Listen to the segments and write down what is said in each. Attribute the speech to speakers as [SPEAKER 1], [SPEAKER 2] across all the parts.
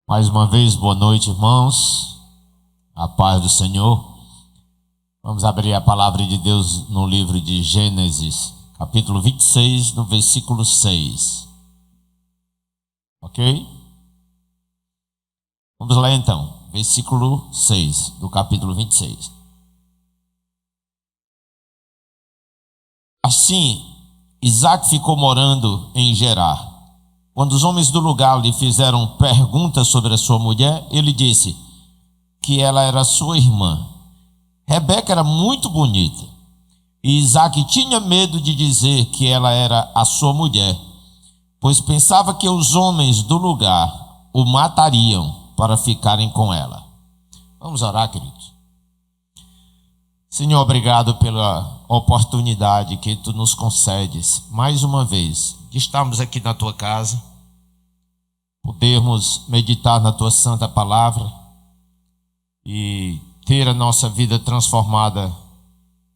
[SPEAKER 1] Mais uma vez, boa noite, irmãos. A paz do Senhor. Vamos abrir a palavra de Deus no livro de Gênesis, capítulo 26, no versículo 6. Ok? Vamos lá então, versículo 6 do capítulo 26. Assim, Isaac ficou morando em Gerar. Quando os homens do lugar lhe fizeram perguntas sobre a sua mulher, ele disse que ela era sua irmã. Rebeca era muito bonita, e Isaac tinha medo de dizer que ela era a sua mulher, pois pensava que os homens do lugar o matariam para ficarem com ela. Vamos orar, queridos. Senhor, obrigado pela oportunidade que Tu nos concedes, mais uma vez, de estarmos aqui na Tua casa, podermos meditar na Tua santa palavra e ter a nossa vida transformada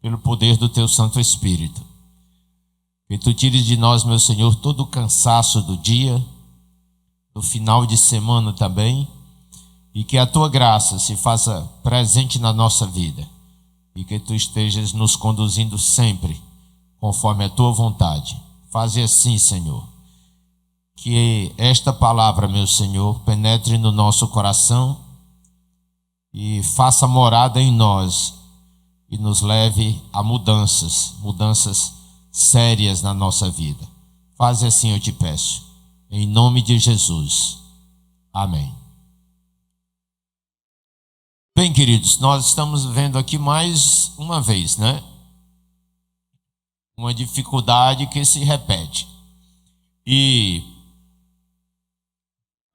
[SPEAKER 1] pelo poder do Teu Santo Espírito. Que Tu tires de nós, meu Senhor, todo o cansaço do dia, do final de semana também, e que a Tua graça se faça presente na nossa vida. E que Tu estejas nos conduzindo sempre conforme a Tua vontade. Faze assim, Senhor, que esta palavra, meu Senhor, penetre no nosso coração e faça morada em nós e nos leve a mudanças sérias na nossa vida. Faze assim, eu te peço, em nome de Jesus. Amém. Bem, queridos, nós estamos vendo aqui mais uma vez, né? Uma dificuldade que se repete. E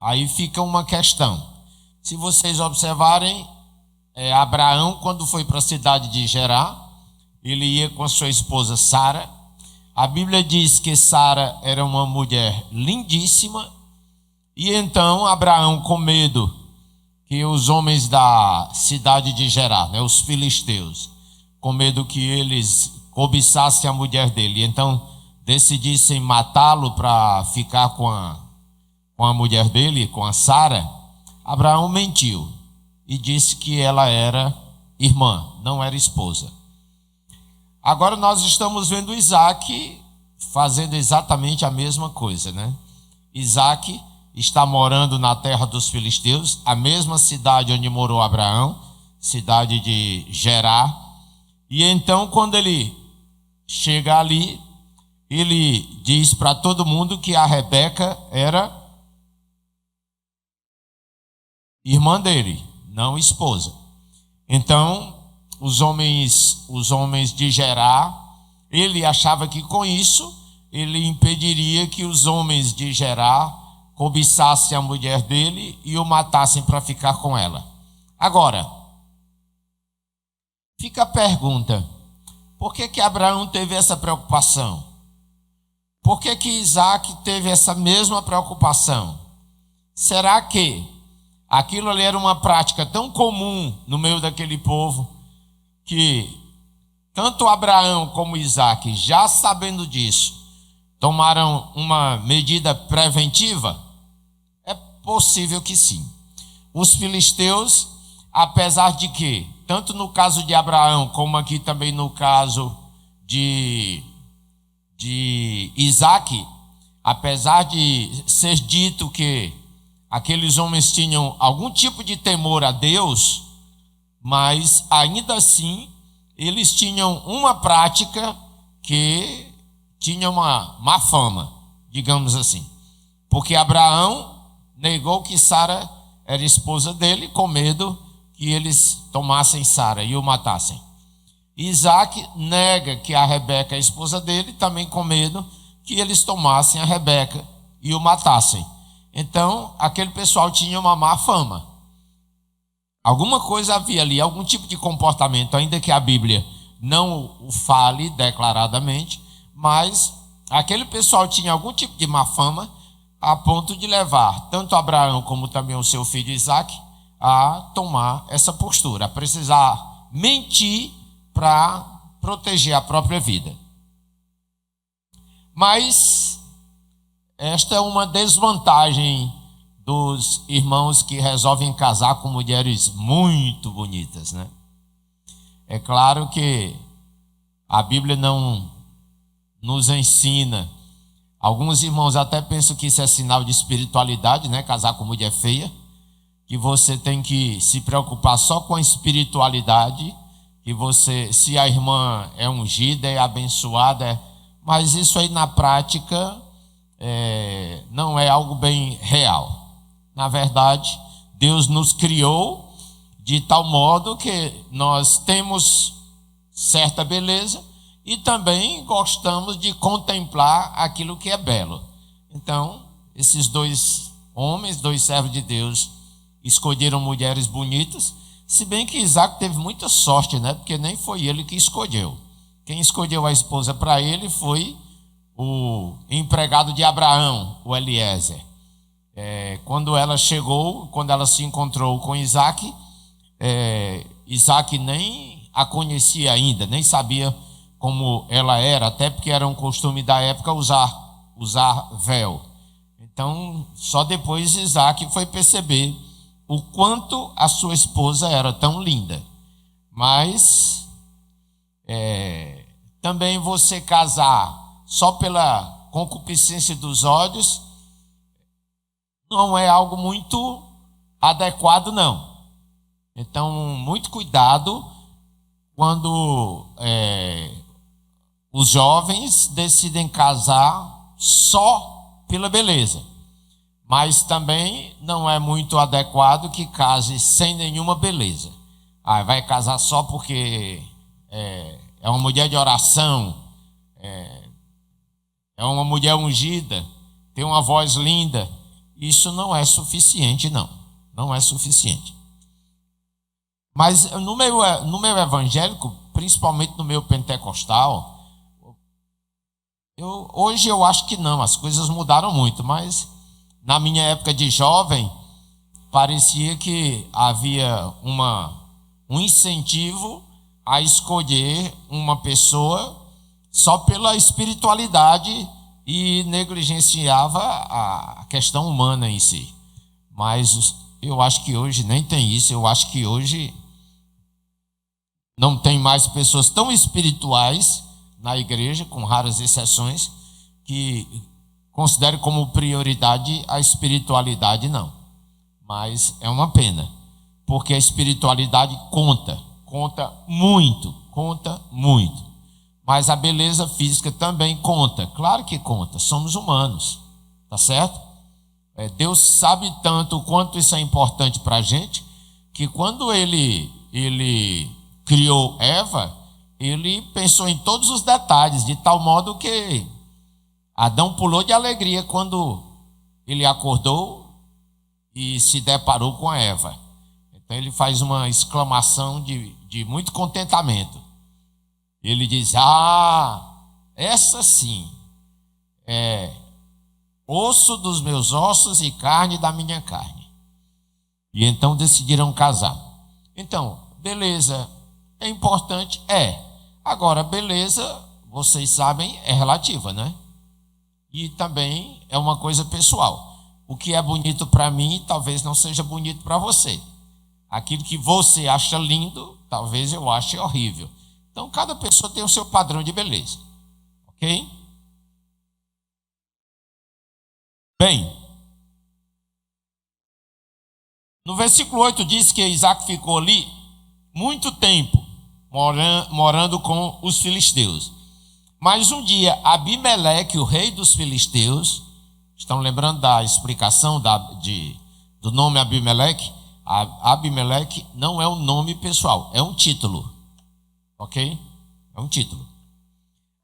[SPEAKER 1] aí fica uma questão. Se vocês observarem, Abraão, quando foi para a cidade de Gerar, ele ia com a sua esposa Sara. A Bíblia diz que Sara era uma mulher lindíssima. E então Abraão, com medo que os homens da cidade de Gerar, né, os filisteus, com medo que eles cobiçassem a mulher dele, então decidissem matá-lo para ficar com a mulher dele, com a Sara, Abraão mentiu e disse que ela era irmã, não era esposa. Agora nós estamos vendo Isaac fazendo exatamente a mesma coisa, né? Isaac está morando na terra dos filisteus, a mesma cidade onde morou Abraão, cidade de Gerar. E então, quando ele chega ali, ele diz para todo mundo que a Rebeca era irmã dele, não esposa. Então, os homens de Gerar, ele achava que com isso ele impediria que os homens de Gerar cobiçassem a mulher dele e o matassem para ficar com ela. Agora, fica a pergunta: por que Abraão teve essa preocupação? Por que Isaac teve essa mesma preocupação? Será que aquilo ali era uma prática tão comum no meio daquele povo que tanto Abraão como Isaac, já sabendo disso, tomaram uma medida preventiva? É possível que sim. Os filisteus, apesar de que, tanto no caso de Abraão, como aqui também no caso de Isaac, apesar de ser dito que aqueles homens tinham algum tipo de temor a Deus, mas ainda assim eles tinham uma prática que tinha uma má fama, digamos assim. Porque Abraão negou que Sara era esposa dele, com medo que eles tomassem Sara e o matassem. Isaac nega que a Rebeca é a esposa dele, também com medo que eles tomassem a Rebeca e o matassem. Então, aquele pessoal tinha uma má fama. Alguma coisa havia ali, algum tipo de comportamento, ainda que a Bíblia não o fale declaradamente, mas aquele pessoal tinha algum tipo de má fama, a ponto de levar tanto Abraão como também o seu filho Isaac a tomar essa postura, a precisar mentir para proteger a própria vida. Mas esta é uma desvantagem dos irmãos que resolvem casar com mulheres muito bonitas, né? É claro que a Bíblia não nos ensina. Alguns irmãos até pensam que isso é sinal de espiritualidade, né? Casar com mulher feia, que você tem que se preocupar só com a espiritualidade, que você, se a irmã é ungida, é abençoada, mas isso aí na prática não é algo bem real. Na verdade, Deus nos criou de tal modo que nós temos certa beleza e também gostamos de contemplar aquilo que é belo. Então, esses dois homens, dois servos de Deus, escolheram mulheres bonitas, se bem que Isaac teve muita sorte, né? Porque nem foi ele que escolheu. Quem escolheu a esposa para ele foi o empregado de Abraão, o Eliezer. Quando ela chegou, quando ela se encontrou com Isaac, Isaac nem a conhecia ainda, nem sabia como ela era, até porque era um costume da época usar véu. Então, só depois Isaac foi perceber o quanto a sua esposa era tão linda. Mas também você casar só pela concupiscência dos olhos não é algo muito adequado, não. Então, muito cuidado quando os jovens decidem casar só pela beleza. Mas também não é muito adequado que case sem nenhuma beleza. Vai casar só porque é uma mulher de oração, é uma mulher ungida, tem uma voz linda. Isso não é suficiente, não. Não é suficiente. Mas no meu evangélico, principalmente no meu pentecostal, hoje eu acho que não, as coisas mudaram muito, mas na minha época de jovem, parecia que havia um incentivo a escolher uma pessoa só pela espiritualidade e negligenciava a questão humana em si. Mas eu acho que hoje nem tem isso. Eu acho que hoje não tem mais pessoas tão espirituais na igreja, com raras exceções, que considere como prioridade a espiritualidade, não. Mas é uma pena, porque a espiritualidade conta muito, Mas a beleza física também conta, claro que conta, somos humanos, tá certo? Deus sabe tanto o quanto isso é importante para a gente, que quando ele criou Eva, ele pensou em todos os detalhes, de tal modo que Adão pulou de alegria quando ele acordou e se deparou com a Eva. Então ele faz uma exclamação de muito contentamento. Ele diz: essa sim é osso dos meus ossos e carne da minha carne. E então decidiram casar. Então, beleza é importante? Agora, beleza, vocês sabem, é relativa, né? E também é uma coisa pessoal. O que é bonito para mim, talvez não seja bonito para você. Aquilo que você acha lindo, talvez eu ache horrível. Então, cada pessoa tem o seu padrão de beleza. Ok? Bem, no versículo 8 diz que Isaac ficou ali muito tempo, morando com os filisteus. Mas um dia, Abimeleque, o rei dos filisteus, estão lembrando da explicação do nome Abimeleque? Abimeleque não é um nome pessoal, é um título. Ok? É um título.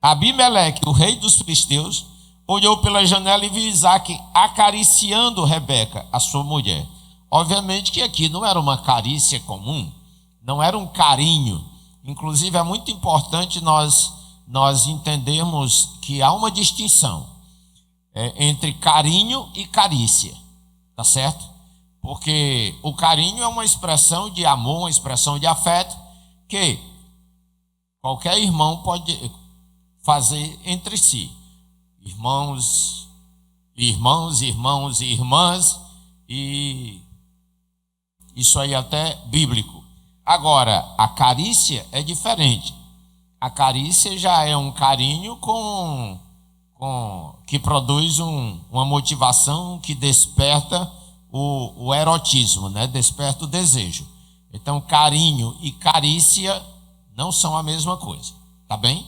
[SPEAKER 1] Abimeleque, o rei dos filisteus, olhou pela janela e viu Isaac acariciando Rebeca, a sua mulher. Obviamente que aqui não era uma carícia comum, não era um carinho. Inclusive é muito importante nós entendermos que há uma distinção entre carinho e carícia, tá certo? Porque o carinho é uma expressão de amor, uma expressão de afeto que qualquer irmão pode fazer entre si. Irmãos e irmãs, e isso aí é até bíblico. Agora, a carícia é diferente. A carícia já é um carinho que produz uma motivação que desperta o erotismo, né? Desperta o desejo. Então, carinho e carícia não são a mesma coisa, tá bem?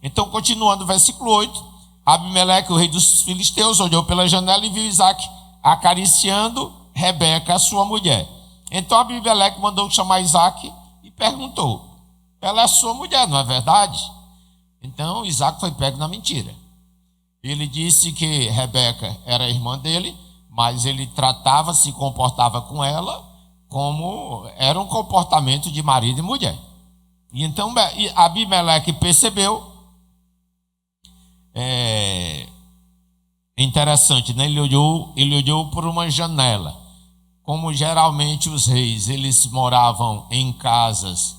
[SPEAKER 1] Então, continuando o versículo 8, Abimeleque, o rei dos filisteus, olhou pela janela e viu Isaque acariciando Rebeca, a sua mulher. Então Abimeleque mandou chamar Isaque e perguntou: ela é sua mulher, não é verdade? Então Isaque foi pego na mentira. Ele disse que Rebeca era irmã dele, mas ele se comportava com ela como era um comportamento de marido e mulher. E então Abimeleque percebeu, interessante, né? Ele olhou por uma janela. Como geralmente os reis, eles moravam em casas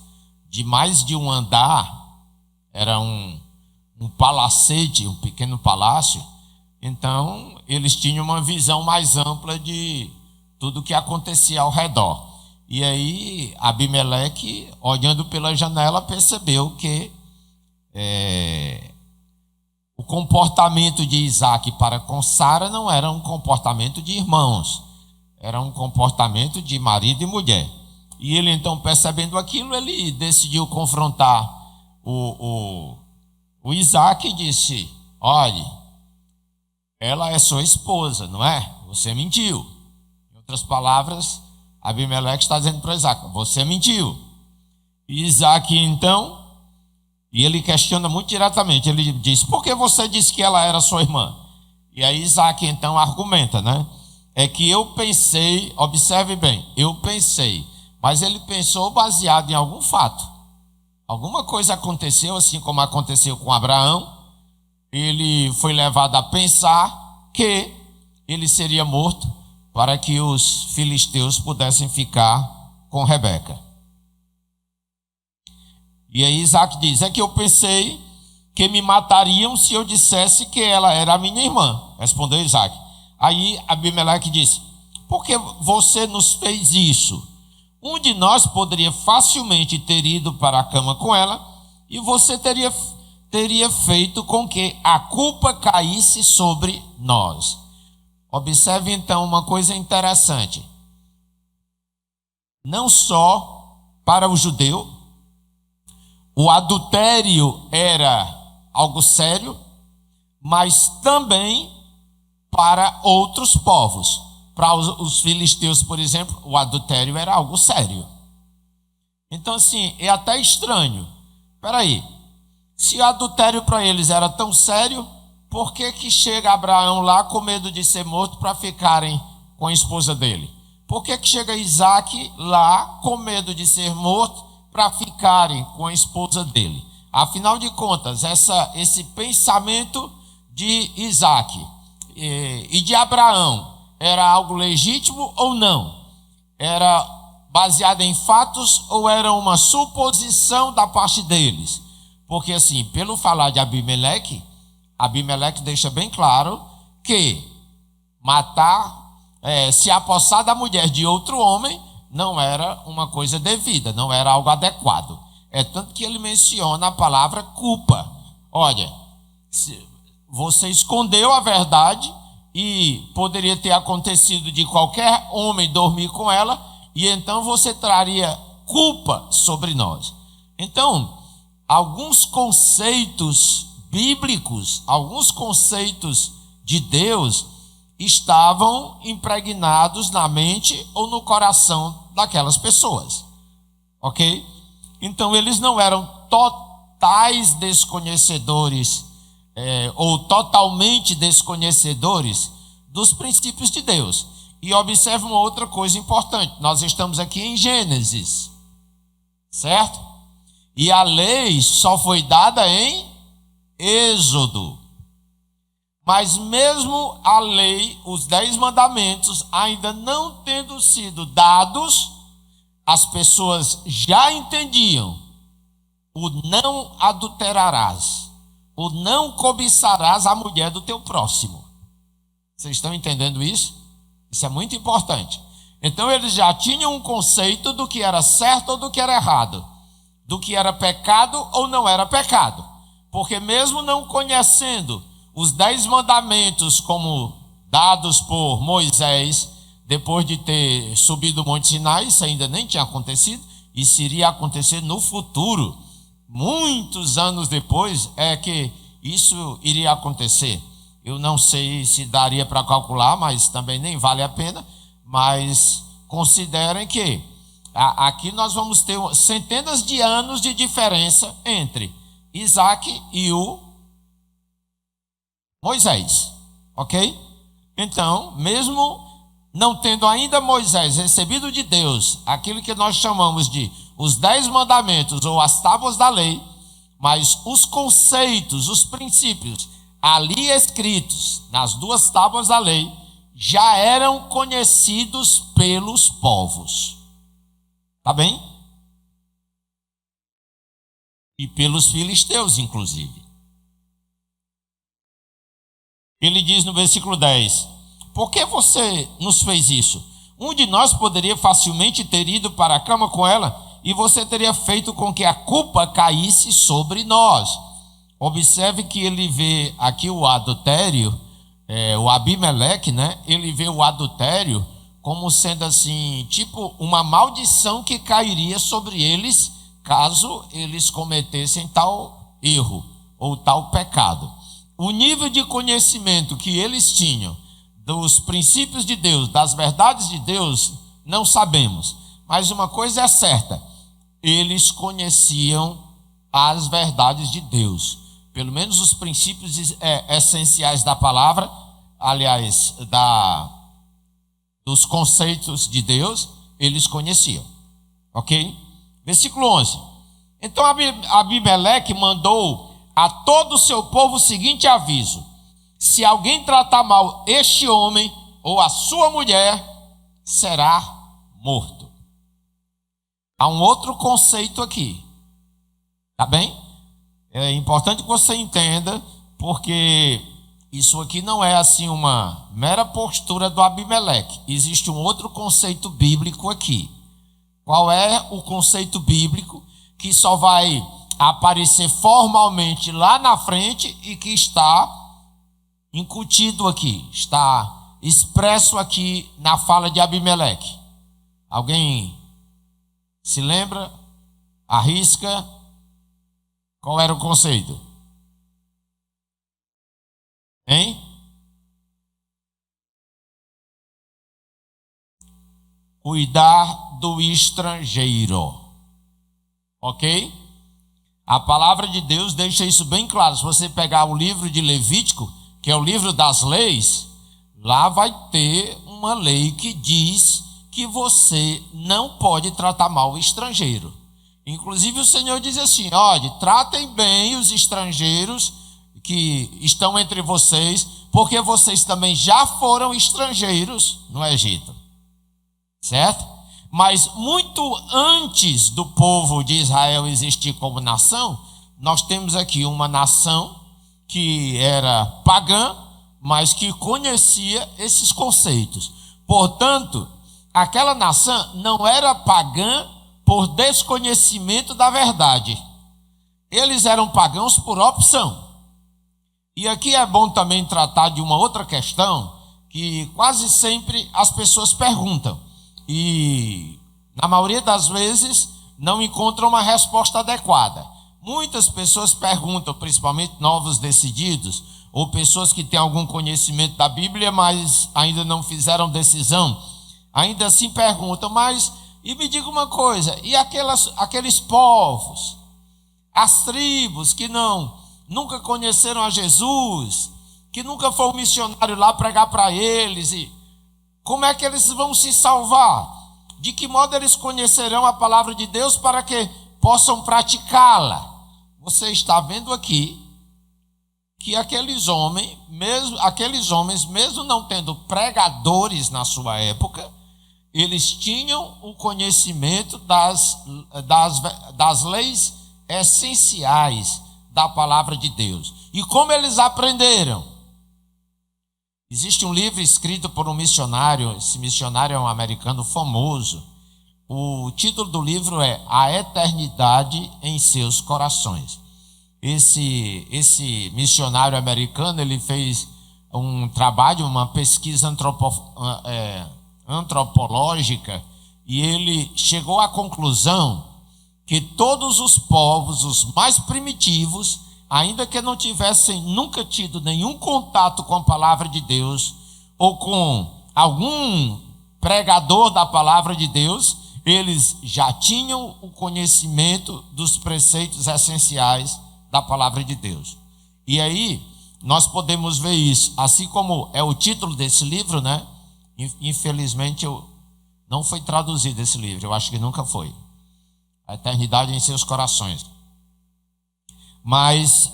[SPEAKER 1] de mais de um andar, era um palacete, um pequeno palácio. Então eles tinham uma visão mais ampla de tudo que acontecia ao redor. E aí Abimeleque, olhando pela janela, percebeu que o comportamento de Isaque para com Sara não era um comportamento de irmãos, era um comportamento de marido e mulher. E ele então, percebendo aquilo, ele decidiu confrontar o Isaque e disse: olhe, ela é sua esposa, não é? Você mentiu. Em outras palavras, Abimeleque está dizendo para Isaque: você mentiu. E Isaque então, e ele questiona muito diretamente, ele diz: por que você disse que ela era sua irmã? E aí Isaque então argumenta, né? É que eu pensei, observe bem, eu pensei, mas ele pensou baseado em algum fato. Alguma coisa aconteceu, assim como aconteceu com Abraão. Ele foi levado a pensar que ele seria morto para que os filisteus pudessem ficar com Rebeca. E aí Isaque diz: é que eu pensei que me matariam se eu dissesse que ela era a minha irmã. Respondeu Isaque. Aí Abimeleque disse: por que você nos fez isso? Um de nós poderia facilmente ter ido para a cama com ela, e você teria feito com que a culpa caísse sobre nós. Observe então uma coisa interessante. Não só para o judeu, o adultério era algo sério, mas também para outros povos. Para os filisteus, por exemplo, o adultério era algo sério. Então, assim, é até estranho. Espera aí, se o adultério para eles era tão sério, por que chega Abraão lá com medo de ser morto para ficarem com a esposa dele? Por que chega Isaque lá com medo de ser morto para ficarem com a esposa dele? Afinal de contas, esse pensamento de Isaque e de Abraão era algo legítimo ou não? Era baseado em fatos ou era uma suposição da parte deles? Porque assim, pelo falar de Abimeleque deixa bem claro que matar, se apossar da mulher de outro homem não era uma coisa devida, não era algo adequado. É tanto que ele menciona a palavra culpa. Olha, você escondeu a verdade e poderia ter acontecido de qualquer homem dormir com ela, e então você traria culpa sobre nós. Então, alguns conceitos bíblicos, alguns conceitos de Deus estavam impregnados na mente ou no coração daquelas pessoas, ok? Então eles não eram totais desconhecedores ou totalmente desconhecedores dos princípios de Deus. E observe uma outra coisa importante: nós estamos aqui em Gênesis, certo? E a lei só foi dada em Êxodo. Mas mesmo a lei, os 10 mandamentos, ainda não tendo sido dados, as pessoas já entendiam: o não adulterarás, o não cobiçarás a mulher do teu próximo. Vocês estão entendendo isso? Isso é muito importante. Então eles já tinham um conceito do que era certo ou do que era errado, do que era pecado ou não era pecado. Porque mesmo não conhecendo os 10 mandamentos como dados por Moisés, depois de ter subido o Monte Sinai, isso ainda nem tinha acontecido, isso iria acontecer no futuro. Muitos anos depois é que isso iria acontecer. Eu não sei se daria para calcular, mas também nem vale a pena. Mas considerem que aqui nós vamos ter centenas de anos de diferença entre Isaac e o Moisés, ok? Então, mesmo não tendo ainda Moisés recebido de Deus aquilo que nós chamamos de os 10 mandamentos ou as tábuas da lei, mas os conceitos, os princípios ali escritos nas 2 tábuas da lei já eram conhecidos pelos povos. Tá bem? E pelos filisteus, inclusive. Ele diz no versículo 10: por que você nos fez isso? Um de nós poderia facilmente ter ido para a cama com ela, e você teria feito com que a culpa caísse sobre nós. Observe que ele vê aqui o adultério, o Abimeleque, né? Ele vê o adultério como sendo assim, tipo uma maldição que cairia sobre eles caso eles cometessem tal erro ou tal pecado. O nível de conhecimento que eles tinham dos princípios de Deus, das verdades de Deus, não sabemos. Mas uma coisa é certa: eles conheciam as verdades de Deus. Pelo menos os princípios essenciais da palavra, aliás, dos conceitos de Deus, eles conheciam. Ok? Versículo 11. Então Abimeleque mandou a todo o seu povo o seguinte aviso: se alguém tratar mal este homem ou a sua mulher, será morto. Há um outro conceito aqui. Tá bem? É importante que você entenda, porque isso aqui não é assim uma mera postura do Abimeleque. Existe um outro conceito bíblico aqui. Qual é o conceito bíblico que só vai aparecer formalmente lá na frente e que está incutido aqui, está expresso aqui na fala de Abimeleque? Alguém se lembra? Arrisca? Qual era o conceito? Hein? Cuidar do estrangeiro. Ok? A palavra de Deus deixa isso bem claro. Se você pegar o livro de Levítico, que é o livro das leis, lá vai ter uma lei que diz que você não pode tratar mal o estrangeiro. Inclusive o Senhor diz assim: olha, tratem bem os estrangeiros que estão entre vocês, porque vocês também já foram estrangeiros no Egito. Certo? Mas muito antes do povo de Israel existir como nação, nós temos aqui uma nação que era pagã, mas que conhecia esses conceitos. Portanto, aquela nação não era pagã por desconhecimento da verdade. Eles eram pagãos por opção. E aqui é bom também tratar de uma outra questão que quase sempre as pessoas perguntam. E na maioria das vezes não encontram uma resposta adequada. Muitas pessoas perguntam, principalmente novos decididos, ou pessoas que têm algum conhecimento da Bíblia, mas ainda não fizeram decisão, ainda assim perguntam: mas, e me diga uma coisa, e aqueles povos, as tribos que nunca conheceram a Jesus, que nunca foi um missionário lá pregar para eles, e como é que eles vão se salvar? De que modo eles conhecerão a palavra de Deus para que possam praticá-la? Você está vendo aqui que aqueles homens, mesmo não tendo pregadores na sua época, eles tinham o conhecimento das leis essenciais da palavra de Deus. E como eles aprenderam? Existe um livro escrito por um missionário, esse missionário é um americano famoso. O título do livro é A Eternidade em Seus Corações. Esse missionário americano, ele fez um trabalho, uma pesquisa antropológica, e ele chegou à conclusão que todos os povos, os mais primitivos, ainda que não tivessem nunca tido nenhum contato com a palavra de Deus, ou com algum pregador da palavra de Deus, eles já tinham o conhecimento dos preceitos essenciais da palavra de Deus. E aí, nós podemos ver isso, assim como é o título desse livro, né? Infelizmente, não foi traduzido esse livro, eu acho que nunca foi. A Eternidade em Seus Corações. Mas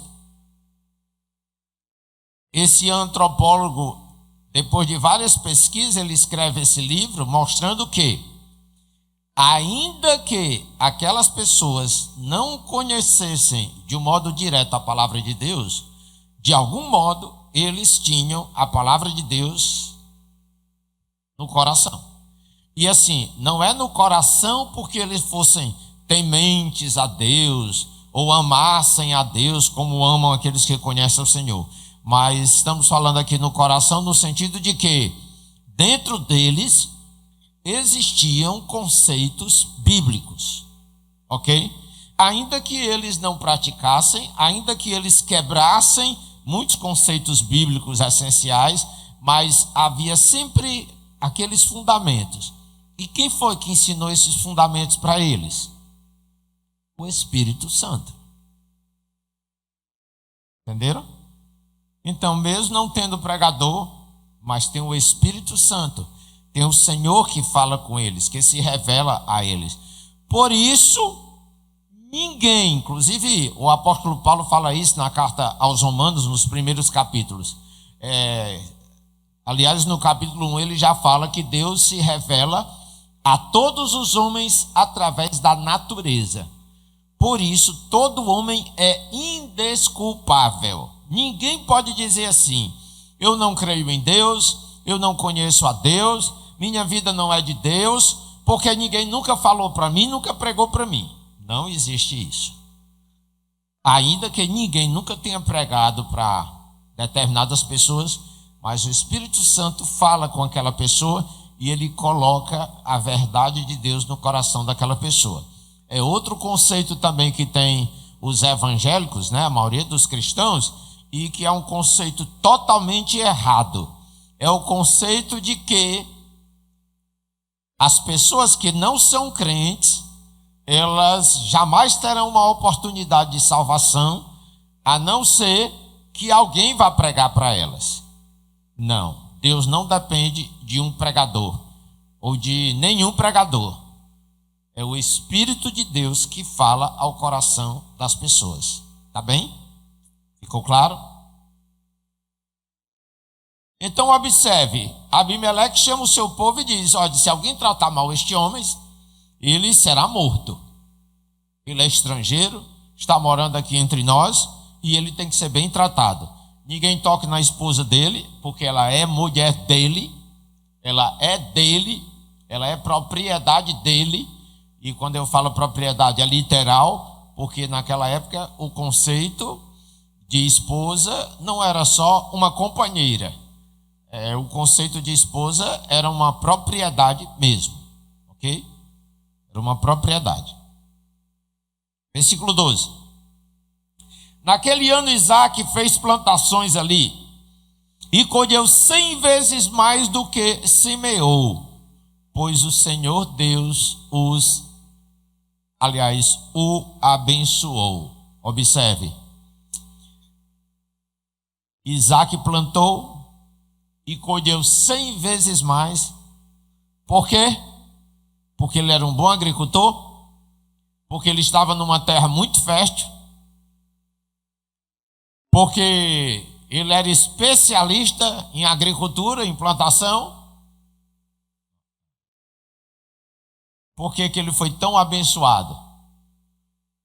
[SPEAKER 1] esse antropólogo, depois de várias pesquisas, ele escreve esse livro mostrando que, ainda que aquelas pessoas não conhecessem de um modo direto a palavra de Deus, de algum modo eles tinham a palavra de Deus no coração. E assim, não é no coração porque eles fossem tementes a Deus ou amassem a Deus como amam aqueles que conhecem o Senhor, mas estamos falando aqui no coração no sentido de que dentro deles existiam conceitos bíblicos, ok? Ainda que eles não praticassem, ainda que eles quebrassem muitos conceitos bíblicos essenciais, mas havia sempre aqueles fundamentos. E quem foi que ensinou esses fundamentos para eles? O Espírito Santo. Entenderam? Então, mesmo não tendo pregador, mas tem o Espírito Santo, tem o Senhor que fala com eles, que se revela a eles. Por isso, ninguém, inclusive o apóstolo Paulo fala isso na carta aos Romanos, nos primeiros capítulos. Aliás, no capítulo 1 ele já fala que Deus se revela a todos os homens através da natureza. Por isso, todo homem é indesculpável. Ninguém pode dizer assim: eu não creio em Deus, eu não conheço a Deus, minha vida não é de Deus, porque ninguém nunca falou para mim, nunca pregou para mim. Não existe isso. Ainda que ninguém nunca tenha pregado para determinadas pessoas, mas o Espírito Santo fala com aquela pessoa e ele coloca a verdade de Deus no coração daquela pessoa. É outro conceito também que tem os evangélicos, né, a maioria dos cristãos, e que é um conceito totalmente errado. É o conceito de que as pessoas que não são crentes, elas jamais terão uma oportunidade de salvação, a não ser que alguém vá pregar para elas. Não, Deus não depende de um pregador, ou de nenhum pregador. É o Espírito de Deus que fala ao coração das pessoas. Tá bem? Ficou claro? Então observe, Abimeleque chama o seu povo e diz: olha, se alguém tratar mal este homem, ele será morto. Ele é estrangeiro, está morando aqui entre nós e ele tem que ser bem tratado. Ninguém toque na esposa dele, porque ela é mulher dele, ela é dele, ela é propriedade dele. E quando eu falo propriedade é literal, porque naquela época o conceito de esposa não era só uma companheira. O conceito de esposa era uma propriedade mesmo, ok? Era uma propriedade. Versículo 12. Naquele ano Isaque fez plantações ali e colheu 100 vezes mais do que semeou, pois o Senhor Deus o abençoou. Observe. Isaque plantou e colheu 100 vezes mais. Por quê? Porque ele era um bom agricultor, porque ele estava numa terra muito fértil, porque ele era especialista em agricultura, em plantação. Por que ele foi tão abençoado?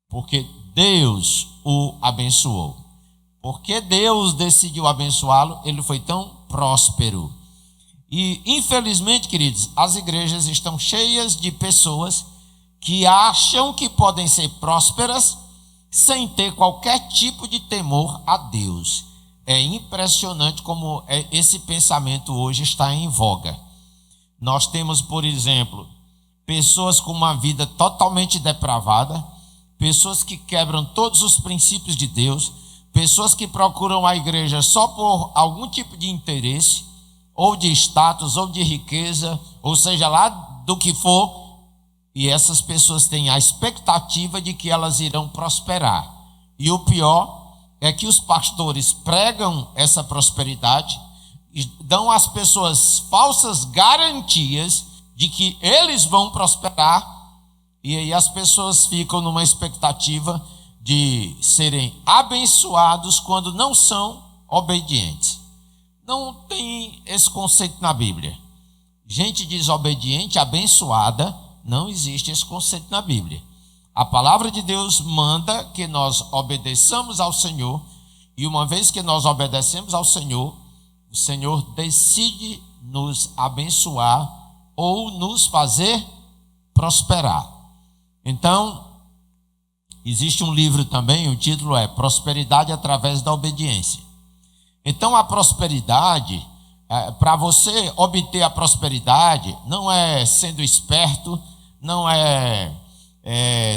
[SPEAKER 1] Porque Deus o abençoou. Porque Deus decidiu abençoá-lo, ele foi tão próspero. E, infelizmente, queridos, as igrejas estão cheias de pessoas que acham que podem ser prósperas sem ter qualquer tipo de temor a Deus. É impressionante como esse pensamento hoje está em voga. Nós temos, por exemplo, pessoas com uma vida totalmente depravada, pessoas que quebram todos os princípios de Deus, pessoas que procuram a igreja só por algum tipo de interesse, ou de status, ou de riqueza, ou seja lá do que for, e essas pessoas têm a expectativa de que elas irão prosperar. E o pior é que os pastores pregam essa prosperidade e dão às pessoas falsas garantias de que eles vão prosperar, e aí as pessoas ficam numa expectativa de serem abençoados quando não são obedientes. Não tem esse conceito na Bíblia. Gente desobediente, abençoada, não existe esse conceito na Bíblia. A palavra de Deus manda que nós obedeçamos ao Senhor, e uma vez que nós obedecemos ao Senhor, o Senhor decide nos abençoar ou nos fazer prosperar. Então, existe um livro também, o título é Prosperidade através da Obediência. Então, a prosperidade, para você obter a prosperidade, não é sendo esperto, não é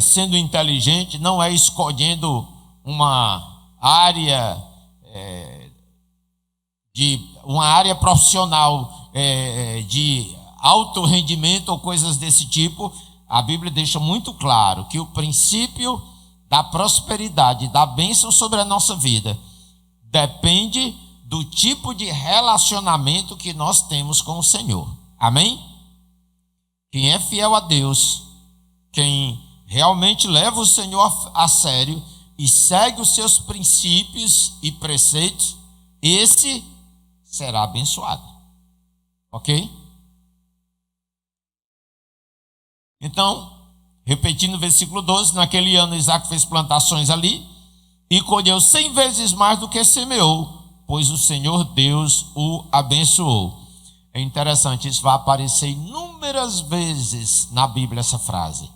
[SPEAKER 1] sendo inteligente, não é escolhendo uma área profissional de alto rendimento ou coisas desse tipo. A Bíblia deixa muito claro que o princípio da prosperidade, da bênção sobre a nossa vida, depende do tipo de relacionamento que nós temos com o Senhor. Amém? Quem é fiel a Deus, quem realmente leva o Senhor a sério e segue os seus princípios e preceitos, esse será abençoado. Ok? Então, repetindo o versículo 12, naquele ano Isaac fez plantações ali e colheu 100 vezes mais do que semeou, pois o Senhor Deus o abençoou. É interessante, isso vai aparecer inúmeras vezes na Bíblia, essa frase.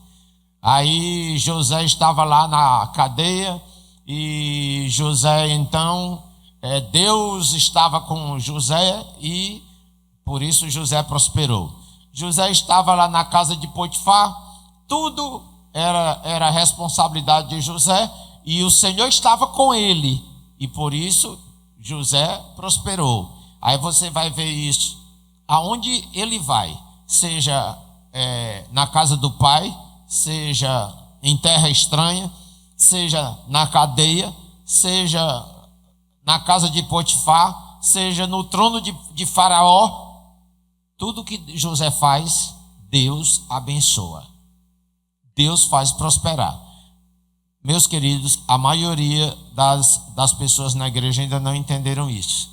[SPEAKER 1] Aí José estava lá na cadeia e José então, Deus estava com José e por isso José prosperou. José estava lá na casa de Potifar, tudo era responsabilidade de José e o Senhor estava com ele e por isso José prosperou. Aí você vai ver isso aonde ele vai, seja na casa do pai, seja em terra estranha, seja na cadeia, seja na casa de Potifar, seja no trono de Faraó. Tudo que José faz, Deus abençoa. Deus faz prosperar. Meus queridos, a maioria das pessoas na igreja ainda não entenderam isso.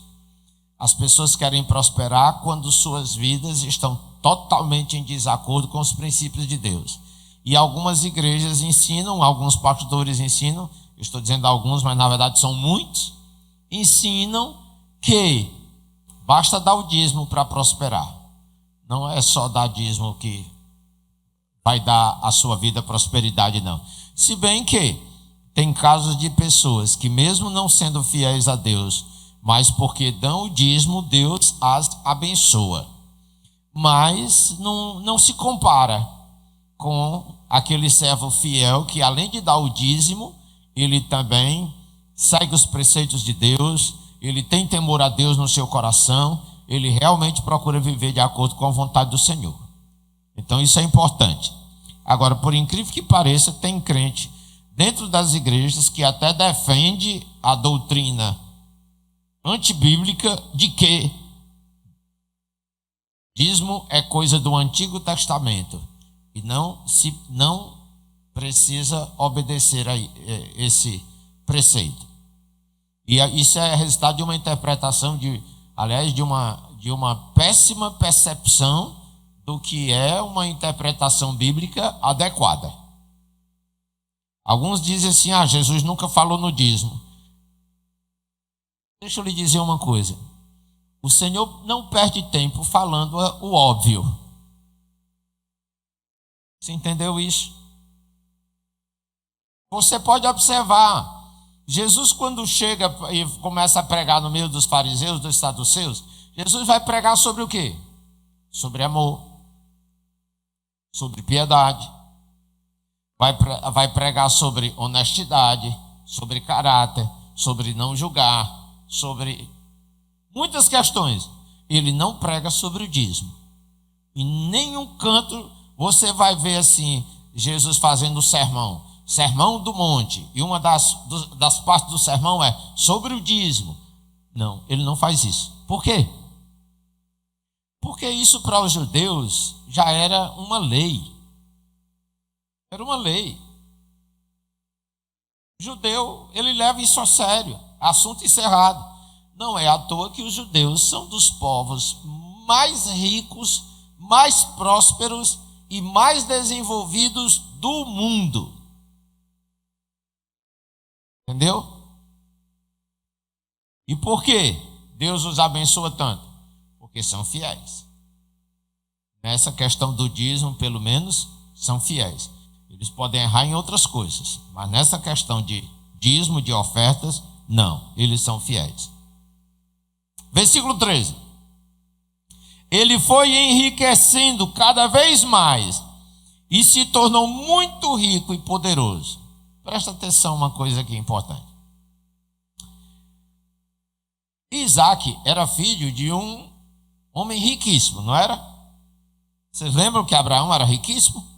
[SPEAKER 1] As pessoas querem prosperar quando suas vidas estão totalmente em desacordo com os princípios de Deus. E algumas igrejas ensinam, alguns pastores ensinam, eu estou dizendo alguns, mas na verdade são muitos, ensinam que basta dar o dízimo para prosperar. Não é só dar dízimo que vai dar à sua vida prosperidade, não. Se bem que tem casos de pessoas que mesmo não sendo fiéis a Deus, mas porque dão o dízimo, Deus as abençoa. Mas não se compara com aquele servo fiel que, além de dar o dízimo, ele também segue os preceitos de Deus, ele tem temor a Deus no seu coração, ele realmente procura viver de acordo com a vontade do Senhor. Então isso é importante. Agora, por incrível que pareça, tem crente dentro das igrejas que até defende a doutrina antibíblica de que dízimo é coisa do Antigo Testamento e não precisa obedecer a esse preceito. E isso é resultado de uma interpretação de uma péssima percepção do que é uma interpretação bíblica adequada. Alguns dizem assim, Jesus nunca falou no dízimo. Deixa eu lhe dizer uma coisa. O Senhor não perde tempo falando o óbvio. Você entendeu isso? Você pode observar. Jesus, quando chega e começa a pregar no meio dos fariseus, dos saduceus, Jesus vai pregar sobre o quê? Sobre amor, sobre piedade. Vai pregar sobre honestidade, sobre caráter, sobre não julgar, sobre muitas questões. Ele não prega sobre o dízimo. Em nenhum canto você vai ver assim, Jesus fazendo o sermão do monte. E uma das partes do sermão é sobre o dízimo. Não, ele não faz isso. Por quê? Porque isso para os judeus já era uma lei. Era uma lei. O judeu, ele leva isso a sério. Assunto encerrado. Não é à toa que os judeus são dos povos mais ricos, mais prósperos e mais desenvolvidos do mundo. Entendeu? E por que Deus os abençoa tanto? Porque são fiéis. Nessa questão do dízimo, pelo menos, são fiéis. Eles podem errar em outras coisas, mas nessa questão de dízimo, de ofertas, não, eles são fiéis. Versículo 13. Ele foi enriquecendo cada vez mais e se tornou muito rico e poderoso. Presta atenção, uma coisa aqui importante. Isaac era filho de um homem riquíssimo, não era? Vocês lembram que Abraão era riquíssimo?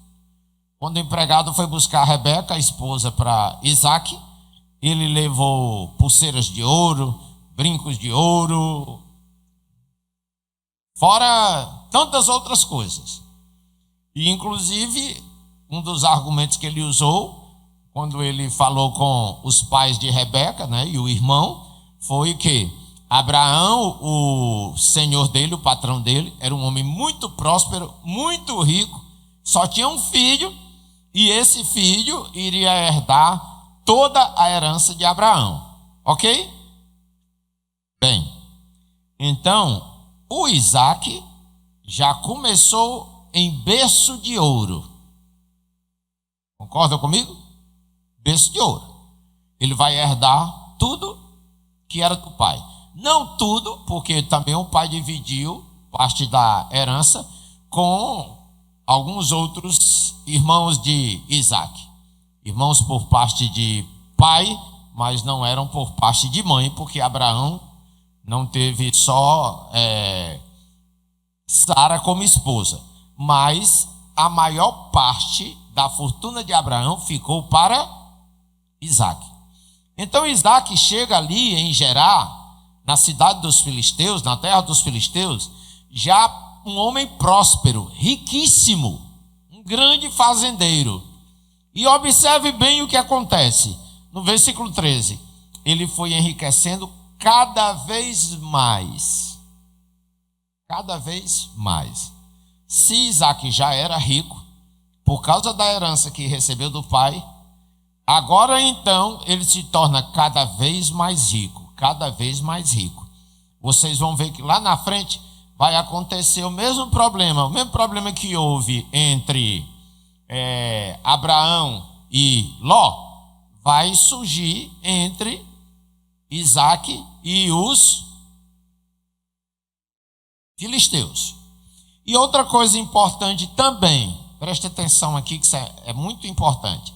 [SPEAKER 1] Quando o empregado foi buscar a Rebeca, a esposa, para Isaac, ele levou pulseiras de ouro, brincos de ouro, fora tantas outras coisas. E, inclusive, um dos argumentos que ele usou, quando ele falou com os pais de Rebeca, né, e o irmão, foi que Abraão, o senhor dele, o patrão dele, era um homem muito próspero, muito rico, só tinha um filho, e esse filho iria herdar toda a herança de Abraão. Ok? Bem, então, o Isaac já começou em berço de ouro. Concorda comigo? Berço de ouro. Ele vai herdar tudo que era do pai. Não tudo, porque também o pai dividiu parte da herança com alguns outros irmãos de Isaac. Irmãos por parte de pai, mas não eram por parte de mãe, porque Abraão não teve só Sara como esposa. Mas a maior parte da fortuna de Abraão ficou para Isaac. Então Isaac chega ali em Gerar, na cidade dos filisteus, na terra dos filisteus, já um homem próspero, riquíssimo, um grande fazendeiro. E observe bem o que acontece. No versículo 13, ele foi enriquecendo cada vez mais. Cada vez mais. Se Isaac já era rico, por causa da herança que recebeu do pai, agora então ele se torna cada vez mais rico, cada vez mais rico. Vocês vão ver que lá na frente vai acontecer o mesmo problema que houve entre Abraão e Ló, vai surgir entre Isaac e os filisteus. E outra coisa importante também, preste atenção aqui que isso é muito importante.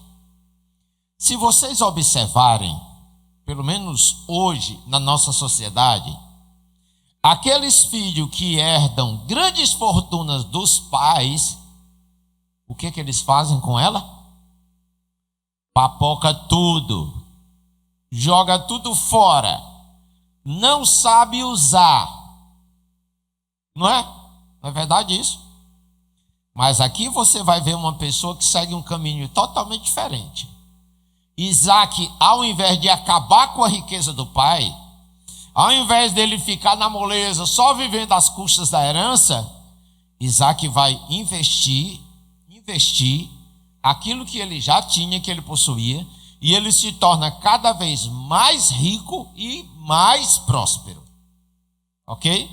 [SPEAKER 1] Se vocês observarem, pelo menos hoje na nossa sociedade, aqueles filhos que herdam grandes fortunas dos pais, o que eles fazem com ela? Papoca tudo, joga tudo fora, não sabe usar. Não é? Não é verdade isso? Mas aqui você vai ver uma pessoa que segue um caminho totalmente diferente. Isaac, ao invés de acabar com a riqueza do pai, ao invés dele ficar na moleza, só vivendo às custas da herança, Isaac vai investir aquilo que ele já tinha, que ele possuía, e ele se torna cada vez mais rico e mais próspero. ok?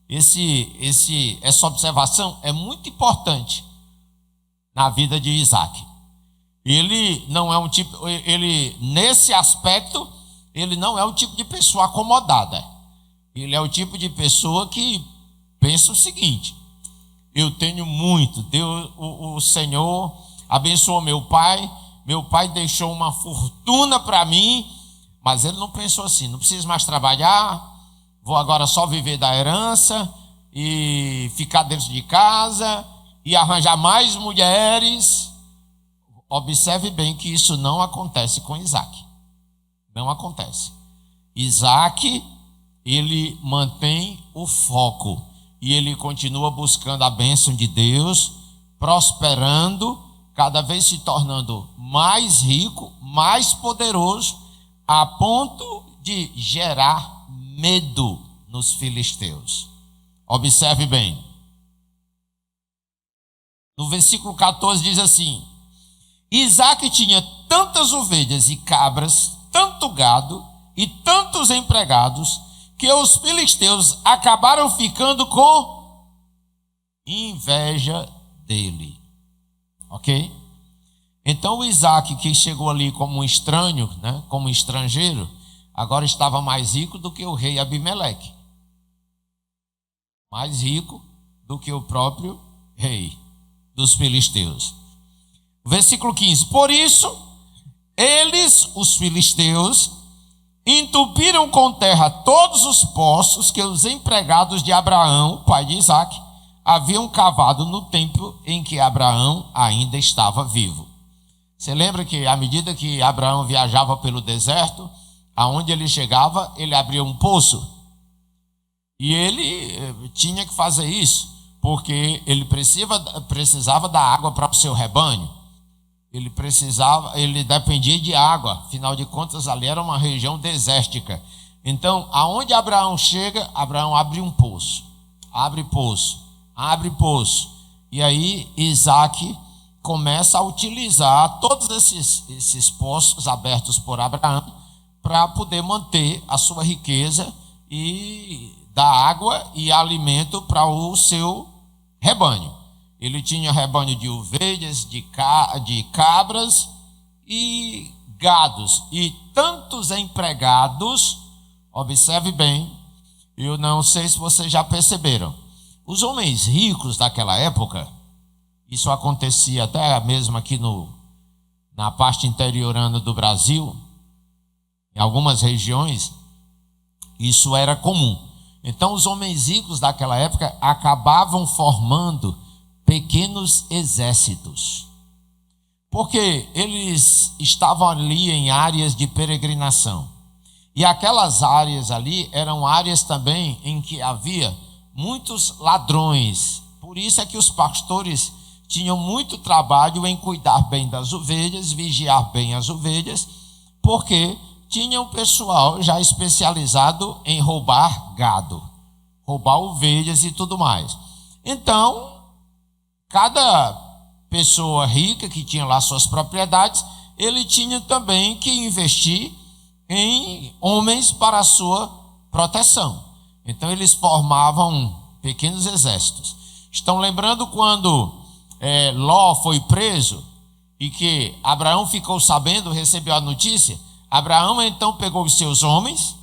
[SPEAKER 1] Essa observação é muito importante na vida de Isaac. Ele não é um tipo, nesse aspecto, ele não é o tipo de pessoa acomodada. Ele é o tipo de pessoa que pensa o seguinte: eu tenho muito, Deus, o Senhor abençoou meu pai deixou uma fortuna para mim, mas ele não pensou assim: não preciso mais trabalhar, vou agora só viver da herança e ficar dentro de casa e arranjar mais mulheres. Observe bem que isso não acontece com Isaac. Não acontece. Isaac, ele mantém o foco e ele continua buscando a bênção de Deus, prosperando, cada vez se tornando mais rico, mais poderoso, a ponto de gerar medo nos filisteus. Observe bem. No versículo 14 diz assim: Isaac tinha tantas ovelhas e cabras, tanto gado e tantos empregados, que os filisteus acabaram ficando com inveja dele. Ok? Então o Isaac, que chegou ali como um estranho, né, como um estrangeiro, agora estava mais rico do que o rei Abimeleque. Mais rico do que o próprio rei dos filisteus. Versículo 15: Por isso, eles, os filisteus, entupiram com terra todos os poços que os empregados de Abraão, pai de Isaac, haviam cavado no tempo em que Abraão ainda estava vivo. Você lembra que à medida que Abraão viajava pelo deserto, aonde ele chegava, ele abria um poço? E ele tinha que fazer isso, porque ele precisava da água para o seu rebanho. Ele dependia de água, afinal de contas ali era uma região desértica. Então, aonde Abraão chega, Abraão abre um poço, abre poço. E aí Isaac começa a utilizar todos esses poços abertos por Abraão para poder manter a sua riqueza e dar água e alimento para o seu rebanho. Ele tinha rebanho de ovelhas, de cabras e gados, e tantos empregados. Observe bem, eu não sei se vocês já perceberam, os homens ricos daquela época, isso acontecia até mesmo aqui na parte interiorana do Brasil, em algumas regiões, isso era comum. Então os homens ricos daquela época acabavam formando pequenos exércitos, porque eles estavam ali em áreas de peregrinação, e aquelas áreas ali eram áreas também em que havia muitos ladrões. Por isso é que os pastores tinham muito trabalho em cuidar bem das ovelhas, vigiar bem as ovelhas, porque tinham pessoal já especializado em roubar gado, roubar ovelhas e tudo mais. Então cada pessoa rica que tinha lá suas propriedades, ele tinha também que investir em homens para a sua proteção. Então eles formavam pequenos exércitos. Estão lembrando quando Ló foi preso e que Abraão ficou sabendo, recebeu a notícia? Abraão então pegou os seus homens,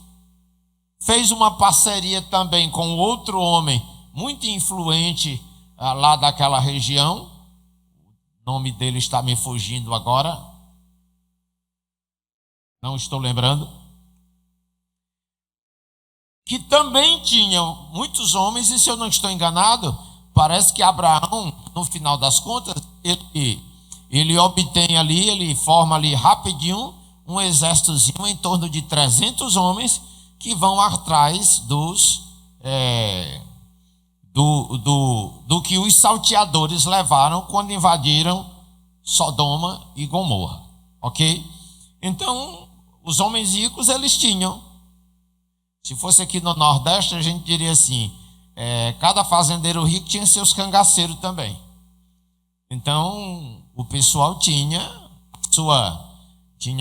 [SPEAKER 1] fez uma parceria também com outro homem muito influente lá daquela região, o nome dele está me fugindo agora, não estou lembrando, que também tinha muitos homens, e se eu não estou enganado, parece que Abraão, no final das contas, ele obtém ali, ele forma ali rapidinho um exércitozinho em torno de 300 homens que vão atrás do que os salteadores levaram quando invadiram Sodoma e Gomorra, ok? Então, os homens ricos, eles tinham, se fosse aqui no Nordeste, a gente diria assim, cada fazendeiro rico tinha seus cangaceiros também. Então, o pessoal tinha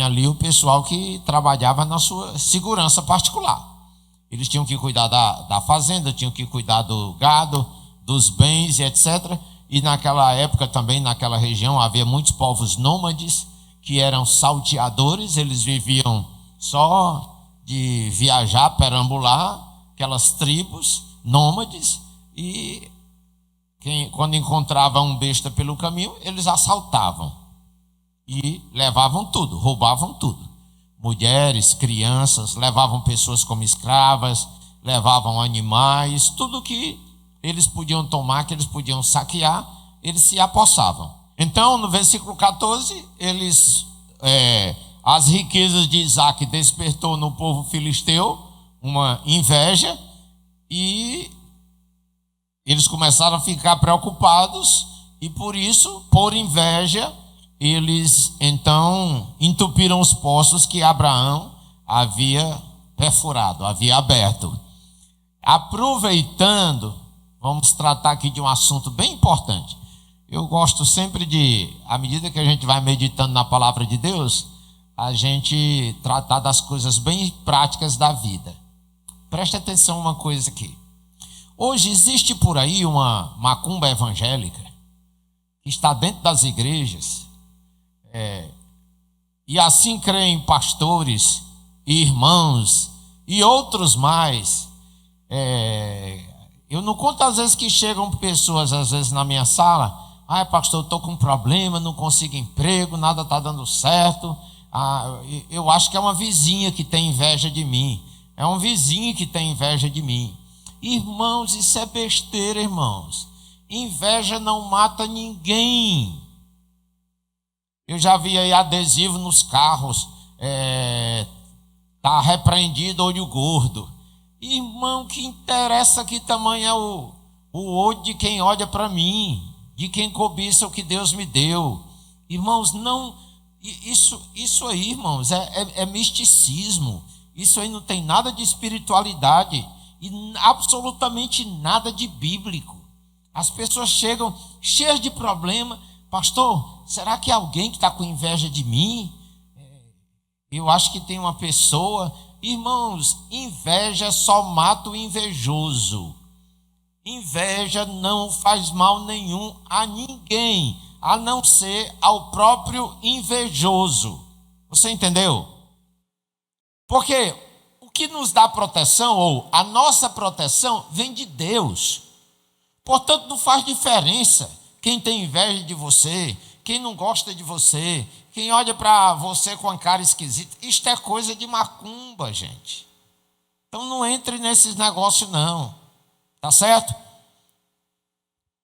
[SPEAKER 1] ali o pessoal que trabalhava na sua segurança particular. Eles tinham que cuidar da fazenda, tinham que cuidar do gado, dos bens e etc. E naquela época também, naquela região, havia muitos povos nômades que eram salteadores. Eles viviam só de viajar, perambular, aquelas tribos nômades. E quando encontravam um besta pelo caminho, eles assaltavam e levavam tudo, roubavam tudo. Mulheres, crianças, levavam pessoas como escravas, levavam animais, tudo que eles podiam tomar, que eles podiam saquear, eles se apossavam. Então, no versículo 14, as riquezas de Isaac despertou no povo filisteu uma inveja e eles começaram a ficar preocupados e por isso, por inveja, eles então entupiram os poços que Abraão havia perfurado, havia aberto. Aproveitando, vamos tratar aqui de um assunto bem importante. Eu gosto sempre de, à medida que a gente vai meditando na palavra de Deus, a gente tratar das coisas bem práticas da vida. Preste atenção uma coisa aqui. Hoje existe por aí uma macumba evangélica que está dentro das igrejas, e assim creem pastores, irmãos e outros mais. Eu não conto às vezes que chegam pessoas às vezes na minha sala: ai pastor, eu estou com um problema, não consigo emprego, nada está dando certo. Eu acho que é uma vizinha que tem inveja de mim, é um vizinho que tem inveja de mim. Irmãos, isso é besteira, irmãos. Inveja não mata ninguém. Eu já vi aí adesivo nos carros, tá repreendido olho gordo. Irmão, que interessa que tamanho é o olho de quem olha para mim, de quem cobiça o que Deus me deu. Irmãos, não, isso aí, irmãos, é misticismo. Isso aí não tem nada de espiritualidade e absolutamente nada de bíblico. As pessoas chegam cheias de problema. Pastor, será que é alguém que está com inveja de mim? Eu acho que tem uma pessoa. Irmãos, inveja só mata o invejoso. Inveja não faz mal nenhum a ninguém, a não ser ao próprio invejoso. Você entendeu? Porque o que nos dá proteção, ou a nossa proteção, vem de Deus. Portanto, não faz diferença quem tem inveja de você, quem não gosta de você, quem olha para você com a cara esquisita. Isto é coisa de macumba, gente. Então não entre nesses negócios não, tá certo?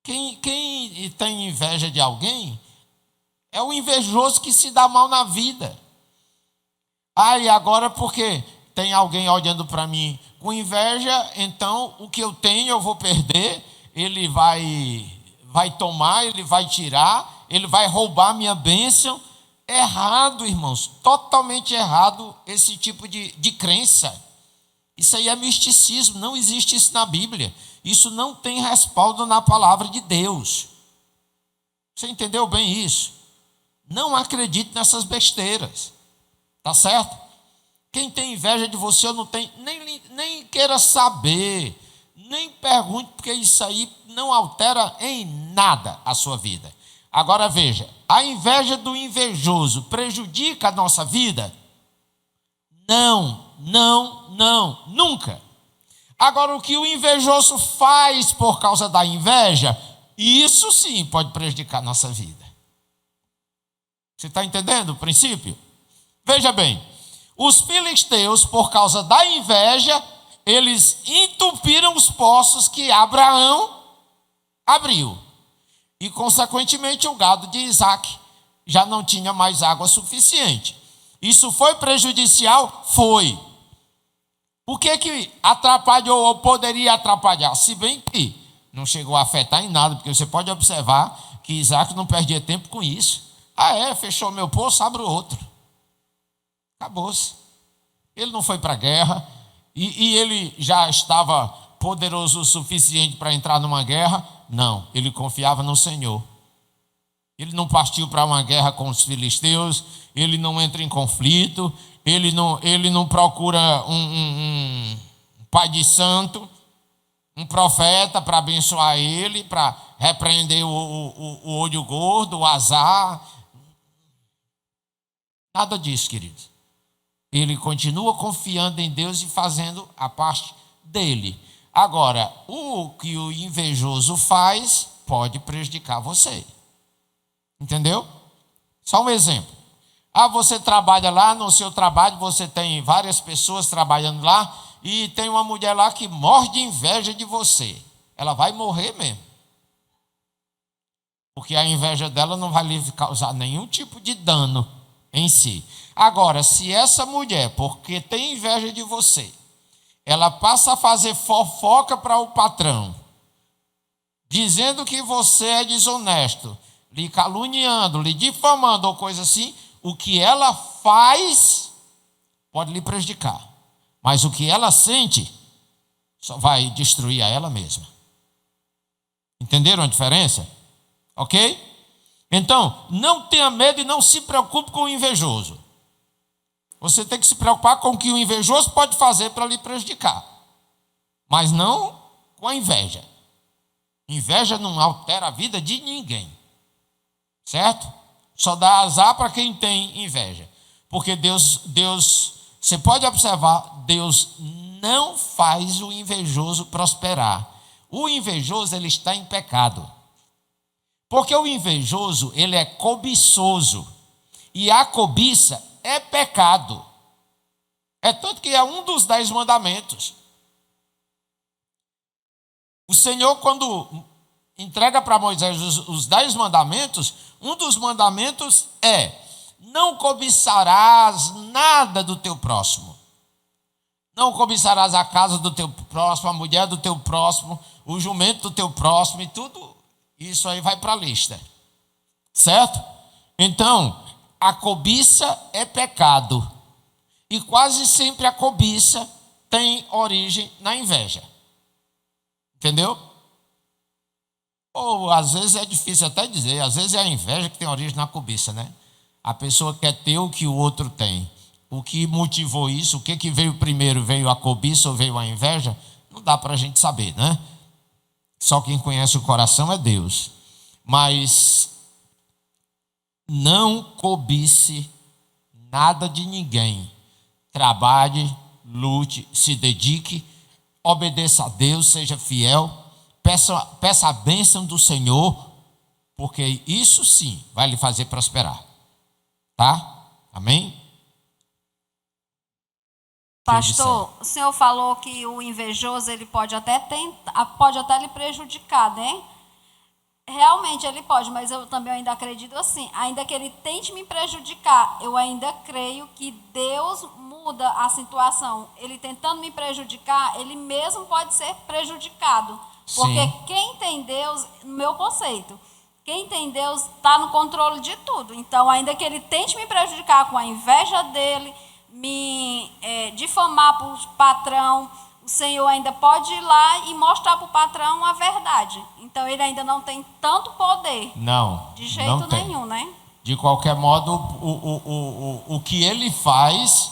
[SPEAKER 1] Quem tem inveja de alguém é o invejoso que se dá mal na vida. E agora porque tem alguém olhando para mim com inveja, então o que eu tenho eu vou perder, ele vai tomar, ele vai tirar, ele vai roubar minha bênção. Errado, irmãos, totalmente errado esse tipo de crença. Isso aí é misticismo, não existe isso na Bíblia. Isso não tem respaldo na palavra de Deus. Você entendeu bem isso? Não acredite nessas besteiras, tá certo? Quem tem inveja de você, eu não tenho, nem queira saber, nem pergunte, porque isso aí não altera em nada a sua vida. Agora veja, a inveja do invejoso prejudica a nossa vida? Não, nunca. Agora, o que o invejoso faz por causa da inveja, isso sim pode prejudicar a nossa vida. Você está entendendo o princípio? Veja bem, os filisteus, por causa da inveja, eles entupiram os poços que Abraão abriu. E, consequentemente, o gado de Isaac já não tinha mais água suficiente. Isso foi prejudicial? Foi. O que atrapalhou ou poderia atrapalhar? Se bem que não chegou a afetar em nada, porque você pode observar que Isaac não perdia tempo com isso. Fechou meu poço, abre outro. Acabou-se. Ele não foi para a guerra e ele já estava poderoso o suficiente para entrar numa guerra. Não, ele confiava no Senhor. Ele não partiu para uma guerra com os filisteus, ele não entra em conflito, ele não procura um pai de santo, um profeta para abençoar ele, para repreender o olho gordo, o azar. Nada disso, queridos. Ele continua confiando em Deus e fazendo a parte dele. Agora, o que o invejoso faz pode prejudicar você. Entendeu? Só um exemplo. Você trabalha lá, no seu trabalho você tem várias pessoas trabalhando lá e tem uma mulher lá que morre de inveja de você. Ela vai morrer mesmo. Porque a inveja dela não vai lhe causar nenhum tipo de dano em si. Agora, se essa mulher, porque tem inveja de você, ela passa a fazer fofoca para o patrão, dizendo que você é desonesto, lhe caluniando, lhe difamando ou coisa assim, o que ela faz pode lhe prejudicar. Mas o que ela sente só vai destruir a ela mesma. Entenderam a diferença? Ok? Então, não tenha medo e não se preocupe com o invejoso. Você tem que se preocupar com o que o invejoso pode fazer para lhe prejudicar. Mas não com a inveja. Inveja não altera a vida de ninguém. Certo? Só dá azar para quem tem inveja. Porque Deus, você pode observar, Deus não faz o invejoso prosperar. O invejoso, ele está em pecado. Porque o invejoso, ele é cobiçoso. E a cobiça é pecado. É tanto que é um dos 10 mandamentos. O Senhor, quando entrega para Moisés os 10 mandamentos, um dos mandamentos é: não cobiçarás nada do teu próximo. Não cobiçarás a casa do teu próximo, a mulher do teu próximo, o jumento do teu próximo e tudo. Isso aí vai para a lista. Certo? Então, a cobiça é pecado. E quase sempre a cobiça tem origem na inveja. Entendeu? Ou às vezes é difícil até dizer, às vezes é a inveja que tem origem na cobiça, né? A pessoa quer ter o que o outro tem. O que motivou isso, o que veio primeiro, veio a cobiça ou veio a inveja? Não dá para a gente saber, né? Só quem conhece o coração é Deus. Mas não cobice nada de ninguém. Trabalhe, lute, se dedique, obedeça a Deus, seja fiel, peça a bênção do Senhor, porque isso sim vai lhe fazer prosperar. Tá? Amém?
[SPEAKER 2] Pastor, o senhor falou que o invejoso ele pode até lhe prejudicar, né? Realmente ele pode, mas eu também ainda acredito assim, ainda que ele tente me prejudicar, eu ainda creio que Deus muda a situação. Ele tentando me prejudicar, ele mesmo pode ser prejudicado. Porque
[SPEAKER 1] Sim.
[SPEAKER 2] quem tem Deus, no meu conceito, quem tem Deus está no controle de tudo. Então, ainda que ele tente me prejudicar com a inveja dele, me difamar para o patrão, o Senhor ainda pode ir lá e mostrar para o patrão a verdade. Então, ele ainda não tem tanto poder.
[SPEAKER 1] Não.
[SPEAKER 2] De jeito
[SPEAKER 1] não tem.
[SPEAKER 2] nenhum, né?
[SPEAKER 1] De qualquer modo, o que ele faz,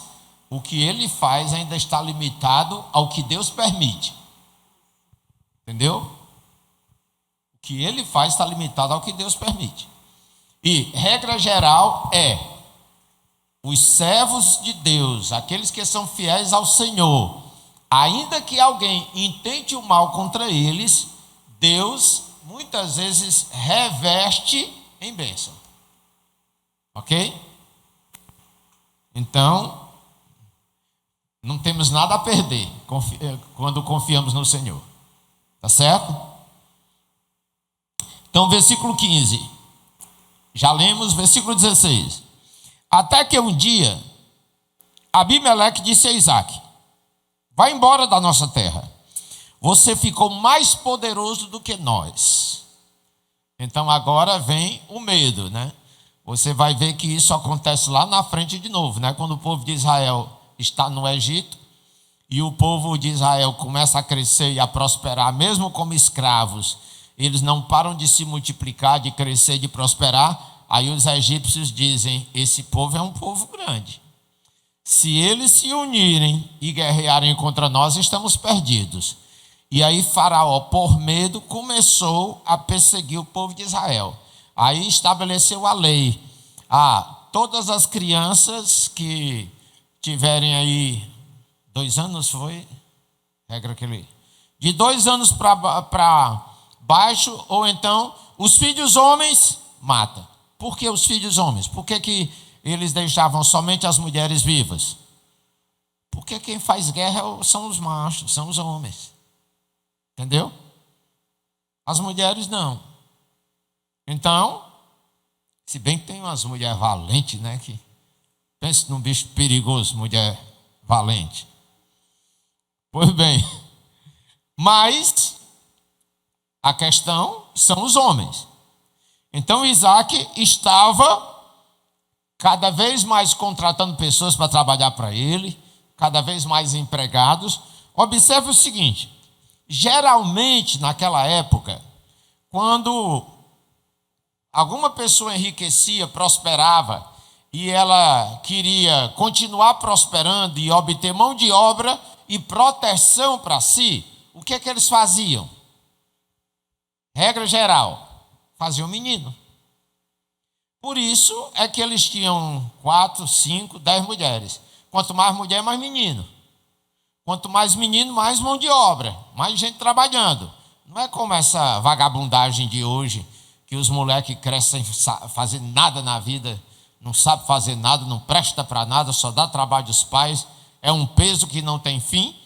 [SPEAKER 1] ainda está limitado ao que Deus permite. Entendeu? O que ele faz está limitado ao que Deus permite. E, regra geral, os servos de Deus, aqueles que são fiéis ao Senhor, ainda que alguém intente o mal contra eles, Deus muitas vezes reveste em bênção. Ok? Então, não temos nada a perder quando confiamos no Senhor. Tá certo? Então, versículo 15. Já lemos, versículo 16. Até que um dia, Abimeleque disse a Isaque: vai embora da nossa terra. Você ficou mais poderoso do que nós. Então agora vem o medo, né? Você vai ver que isso acontece lá na frente de novo, né? Quando o povo de Israel está no Egito e o povo de Israel começa a crescer e a prosperar, mesmo como escravos, eles não param de se multiplicar, de crescer, de prosperar. Aí os egípcios dizem: esse povo é um povo grande. se eles se unirem e guerrearem contra nós, estamos perdidos. E aí Faraó, por medo, começou a perseguir o povo de Israel. Aí estabeleceu a lei. Todas as crianças que tiverem aí 2 anos, foi regra que ele... De 2 anos para baixo, ou então os filhos homens, mata. Por que os filhos homens? Por que eles deixavam somente as mulheres vivas? Porque quem faz guerra são os machos, são os homens. Entendeu? As mulheres não. Então, se bem que tem umas mulheres valentes, né? Que pense num bicho perigoso, mulher valente. Pois bem, mas a questão são os homens. Então Isaac estava cada vez mais contratando pessoas para trabalhar para ele, cada vez mais empregados. Observe o seguinte: geralmente naquela época, quando alguma pessoa enriquecia, prosperava, e ela queria continuar prosperando e obter mão de obra e proteção para si, o que é que eles faziam? Regra geral, faziam menino. Por isso é que eles tinham 4, 5, 10 mulheres. Quanto mais mulher, mais menino. Quanto mais menino, mais mão de obra, mais gente trabalhando. Não é como essa vagabundagem de hoje, que os moleques crescem sem fazer nada na vida, não sabe fazer nada, não presta para nada, só dá trabalho aos pais, é um peso que não tem fim.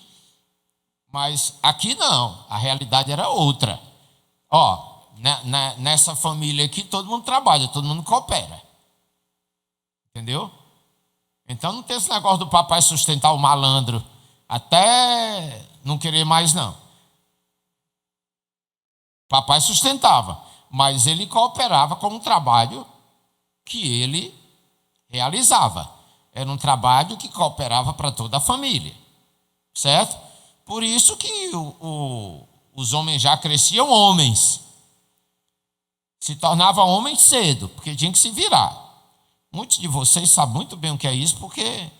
[SPEAKER 1] Mas aqui não, a realidade era outra. Nessa família aqui todo mundo trabalha, todo mundo coopera. Entendeu? Então não tem esse negócio do papai sustentar o malandro até não querer mais, não. Papai sustentava, mas ele cooperava com um trabalho que ele realizava. Era um trabalho que cooperava para toda a família. Certo? Por isso que os homens já cresciam homens. Se tornavam homens cedo, porque tinham que se virar. Muitos de vocês sabem muito bem o que é isso, porque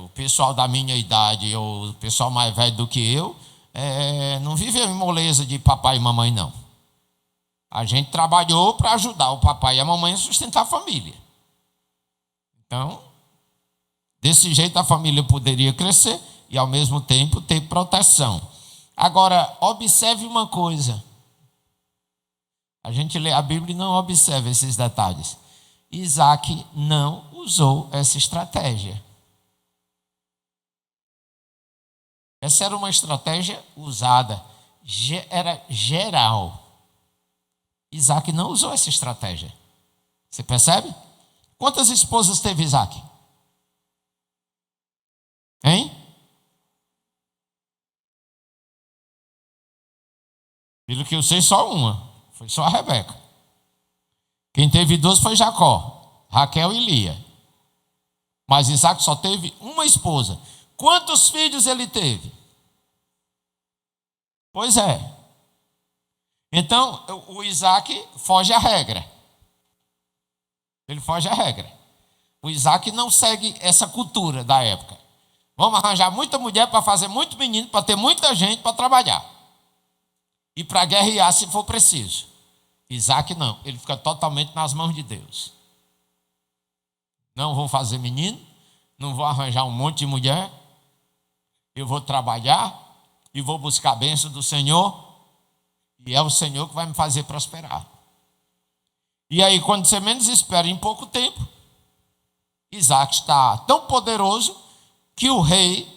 [SPEAKER 1] o pessoal da minha idade, ou o pessoal mais velho do que eu, não viveu em moleza de papai e mamãe, não. A gente trabalhou para ajudar o papai e a mamãe a sustentar a família. Então, desse jeito a família poderia crescer e, ao mesmo tempo, ter proteção. Agora, observe uma coisa. A gente lê a Bíblia e não observa esses detalhes. Isaac não usou essa estratégia. Essa era uma estratégia usada, era geral. Isaac não usou essa estratégia. Você percebe? Quantas esposas teve Isaac? Hein? Pelo que eu sei, só uma. Foi só a Rebeca. Quem teve 2 foi Jacó, Raquel e Lia. Mas Isaac só teve uma esposa. Quantos filhos ele teve? Pois é. Então, o Isaac foge à regra. Ele foge à regra. O Isaac não segue essa cultura da época. Vamos arranjar muita mulher para fazer muito menino, para ter muita gente para trabalhar. E para guerrear se for preciso. Isaac não, ele fica totalmente nas mãos de Deus. Não vou fazer menino, não vou arranjar um monte de mulher, eu vou trabalhar e vou buscar a bênção do Senhor, e é o Senhor que vai me fazer prosperar. E aí, quando você menos espera, em pouco tempo, Isaac está tão poderoso que o rei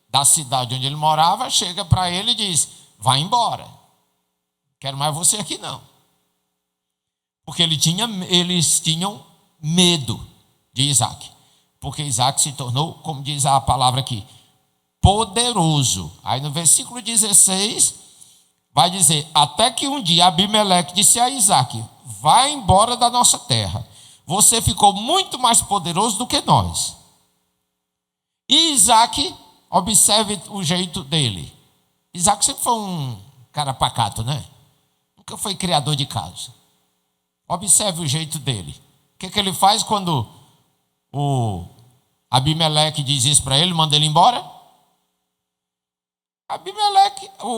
[SPEAKER 1] da cidade onde ele morava chega para ele e diz: vai embora, quero mais você aqui não. Porque eles tinham medo de Isaac. Porque Isaac se tornou, como diz a palavra aqui, poderoso. Aí no versículo 16 vai dizer: até que um dia Abimeleque disse a Isaac: vai embora da nossa terra, você ficou muito mais poderoso do que nós. E Isaac, observe o jeito dele. Isaac sempre foi um cara pacato, né? Nunca foi criador de casa. Observe o jeito dele. O que ele faz quando Abimeleque diz isso para ele, manda ele embora.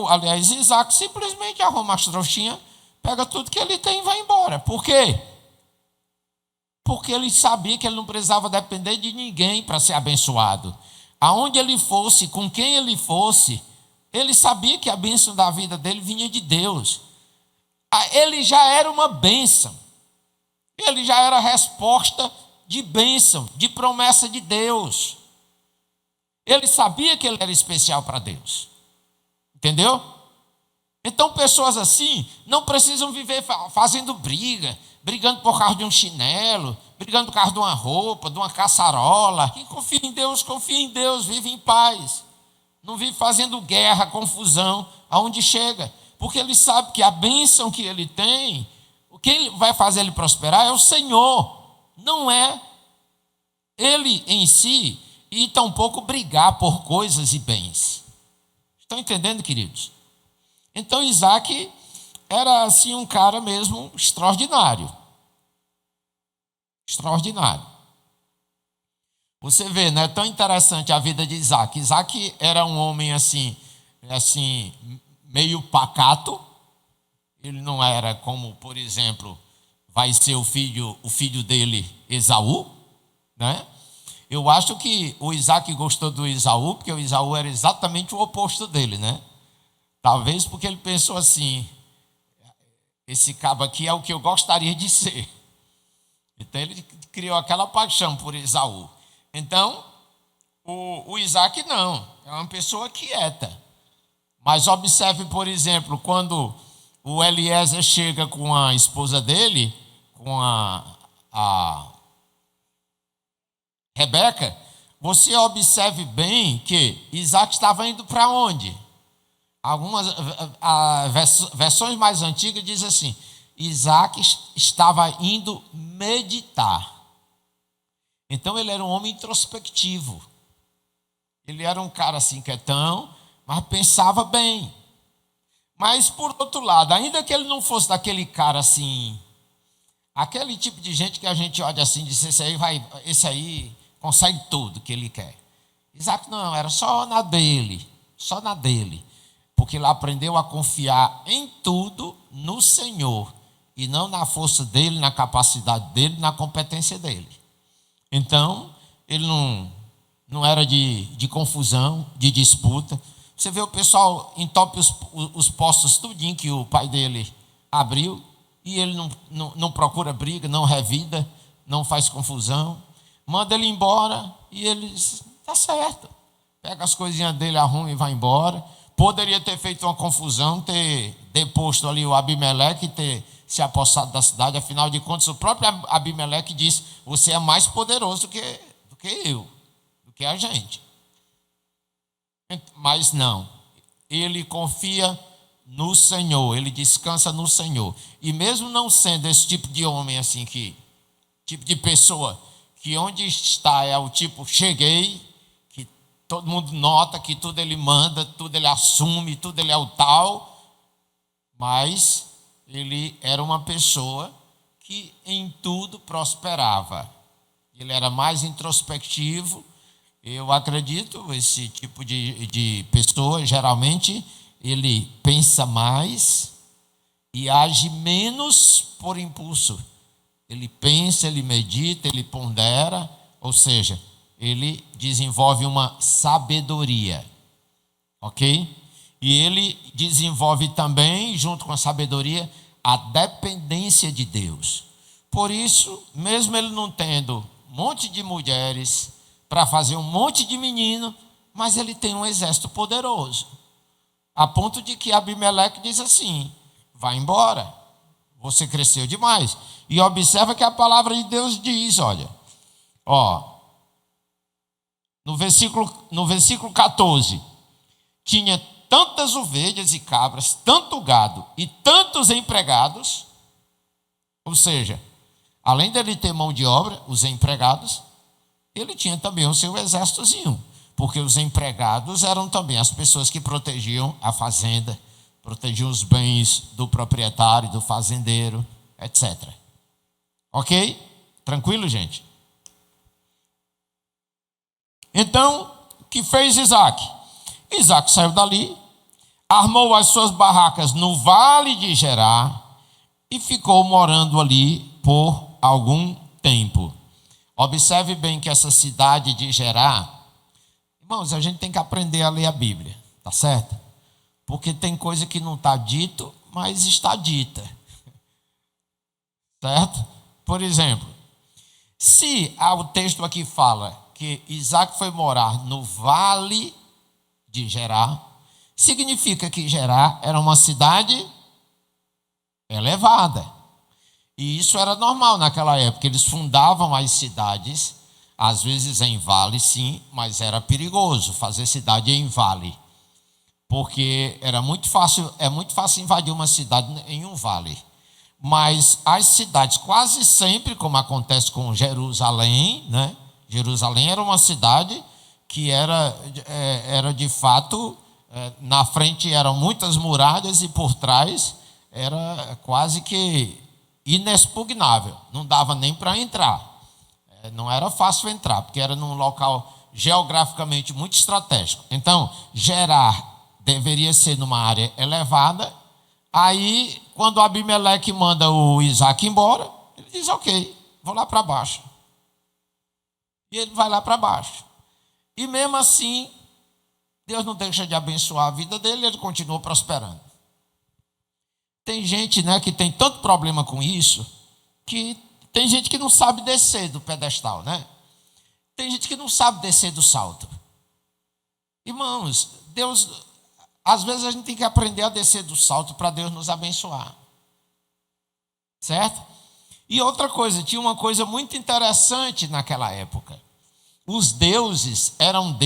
[SPEAKER 1] Aliás, Isaac simplesmente arruma as trouxinhas, pega tudo que ele tem e vai embora. Por quê? Porque ele sabia que ele não precisava depender de ninguém para ser abençoado. Aonde ele fosse, com quem ele fosse, ele sabia que a bênção da vida dele vinha de Deus. Ele já era uma bênção. Ele já era resposta de bênção, de promessa de Deus. Ele sabia que ele era especial para Deus. Entendeu? Então pessoas assim não precisam viver fazendo brigando por causa de um chinelo, brigando por causa de uma roupa, de uma caçarola. Quem confia em Deus, vive em paz. Não vive fazendo guerra, confusão, aonde chega. Porque ele sabe que a bênção que ele tem, quem vai fazer ele prosperar é o Senhor, não é ele em si, e tampouco brigar por coisas e bens. Estão entendendo, queridos? Então Isaac era assim um cara mesmo extraordinário. Extraordinário. Você vê, né? É tão interessante a vida de Isaac. Isaac era um homem assim, meio pacato. Ele não era como, por exemplo, vai ser o filho dele, Esaú, né? Eu acho que o Isaac gostou do Esaú, porque o Esaú era exatamente o oposto dele, né? Talvez porque ele pensou assim, esse cabo aqui é o que eu gostaria de ser. Então ele criou aquela paixão por Esaú. Então, o Isaac não, é uma pessoa quieta. Mas observe, por exemplo, quando o Eliezer chega com a esposa dele, com a Rebeca, você observe bem que Isaac estava indo para onde? Algumas versões mais antigas dizem assim: Isaac estava indo meditar. Então ele era um homem introspectivo. Ele era um cara assim quietão, mas pensava bem. Mas por outro lado, ainda que ele não fosse daquele cara assim, aquele tipo de gente que a gente olha assim e diz: esse aí consegue tudo que ele quer. Isaac não, era só na dele. Porque ele aprendeu a confiar em tudo no Senhor, e não na força dele, na capacidade dele, na competência dele. Então, ele não era de confusão, de disputa. Você vê o pessoal entope os postos tudinho que o pai dele abriu, e ele não procura briga, não revida, não faz confusão. Manda ele embora e ele diz: tá certo. Pega as coisinhas dele, arruma e vai embora. Poderia ter feito uma confusão, ter deposto ali o Abimeleque e ter se apossado da cidade. Afinal de contas, o próprio Abimeleque disse: você é mais poderoso do que eu, do que a gente. Mas não, ele confia no Senhor, ele descansa no Senhor. E mesmo não sendo esse tipo de homem assim, tipo de pessoa que onde está é o tipo cheguei, que todo mundo nota que tudo ele manda, tudo ele assume, tudo ele é o tal, mas ele era uma pessoa que em tudo prosperava. Ele era mais introspectivo. Eu acredito, esse tipo de pessoa, geralmente, ele pensa mais e age menos por impulso. Ele pensa, ele medita, ele pondera, ou seja, ele desenvolve uma sabedoria, ok? E ele desenvolve também, junto com a sabedoria, a dependência de Deus. Por isso, mesmo ele não tendo um monte de mulheres para fazer um monte de menino, mas ele tem um exército poderoso, a ponto de que Abimeleque diz assim: vai embora, você cresceu demais. E observa que a palavra de Deus diz, olha, no versículo 14, tinha tantas ovelhas e cabras, tanto gado e tantos empregados, ou seja, além dele ter mão de obra, os empregados, ele tinha também o seu exércitozinho, porque os empregados eram também as pessoas que protegiam a fazenda, protegiam os bens do proprietário, do fazendeiro, etc. Ok? Tranquilo, gente? Então, o que fez Isaac? Isaac saiu dali, armou as suas barracas no vale de Gerar e ficou morando ali por algum tempo. Observe bem que essa cidade de Gerar, irmãos, a gente tem que aprender a ler a Bíblia, tá certo? Porque tem coisa que não está dito, mas está dita. Certo? Por exemplo, se o texto aqui fala que Isaac foi morar no vale de Gerar, significa que Gerar era uma cidade elevada. E isso era normal naquela época. Eles fundavam as cidades, às vezes em vale, sim, mas era perigoso fazer cidade em vale. Porque é muito fácil invadir uma cidade em um vale. Mas as cidades, quase sempre, como acontece com Jerusalém, né? Jerusalém era uma cidade que era de fato, na frente eram muitas muralhas e por trás era quase que inexpugnável. Não dava nem para entrar. Não era fácil entrar, porque era num local geograficamente muito estratégico. Então, Gerar deveria ser numa área elevada. Aí, quando Abimeleque manda o Isaac embora, ele diz, ok, vou lá para baixo. E ele vai lá para baixo. E mesmo assim, Deus não deixa de abençoar a vida dele, ele continua prosperando. Tem gente, né, que tem tanto problema com isso, que tem gente que não sabe descer do pedestal, né? Tem gente que não sabe descer do salto. Irmãos, Deus... Às vezes a gente tem que aprender a descer do salto para Deus nos abençoar. Certo? E outra coisa, tinha uma coisa muito interessante naquela época. Os deuses eram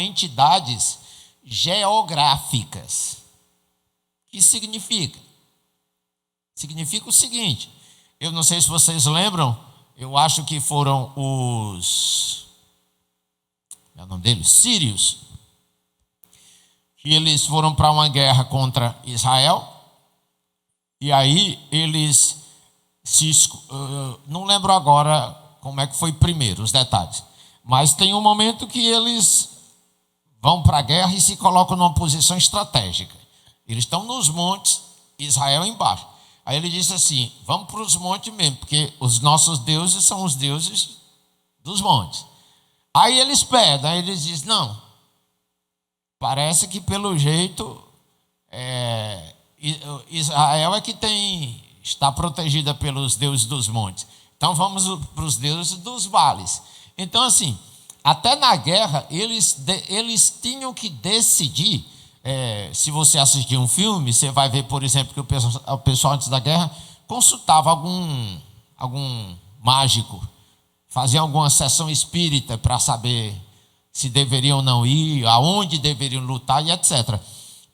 [SPEAKER 1] entidades geográficas. O que significa? Significa o seguinte, eu não sei se vocês lembram, eu acho que foram os... é o nome deles? Sírios. Que eles foram para uma guerra contra Israel, e aí eles não lembro agora como é que foi primeiro, os detalhes, mas tem um momento que eles vão para a guerra e se colocam numa posição estratégica. Eles estão nos montes, Israel embaixo. Aí ele disse assim, vamos para os montes mesmo, porque os nossos deuses são os deuses dos montes. Aí eles pedem, aí eles dizem, não, parece que pelo jeito Israel é que está protegida pelos deuses dos montes. Então vamos para os deuses dos vales. Então assim, até na guerra eles tinham que decidir. Se você assistir um filme, você vai ver, por exemplo, que o pessoal antes da guerra consultava algum mágico, fazia alguma sessão espírita para saber se deveriam ou não ir, aonde deveriam lutar e etc.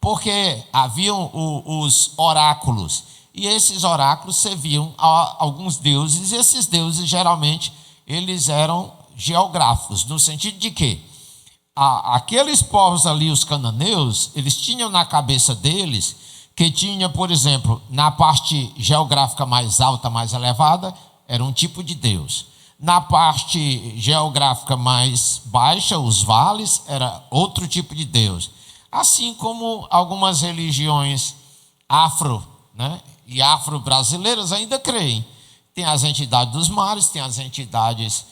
[SPEAKER 1] Porque haviam os oráculos, e esses oráculos serviam a alguns deuses, e esses deuses geralmente eles eram geográficos, no sentido de que aqueles povos ali, os cananeus, eles tinham na cabeça deles que tinha, por exemplo, na parte geográfica mais alta, mais elevada, era um tipo de Deus. Na parte geográfica mais baixa, os vales, era outro tipo de Deus. Assim como algumas religiões afro, né, e afro-brasileiras ainda creem. Tem as entidades dos mares, tem as entidades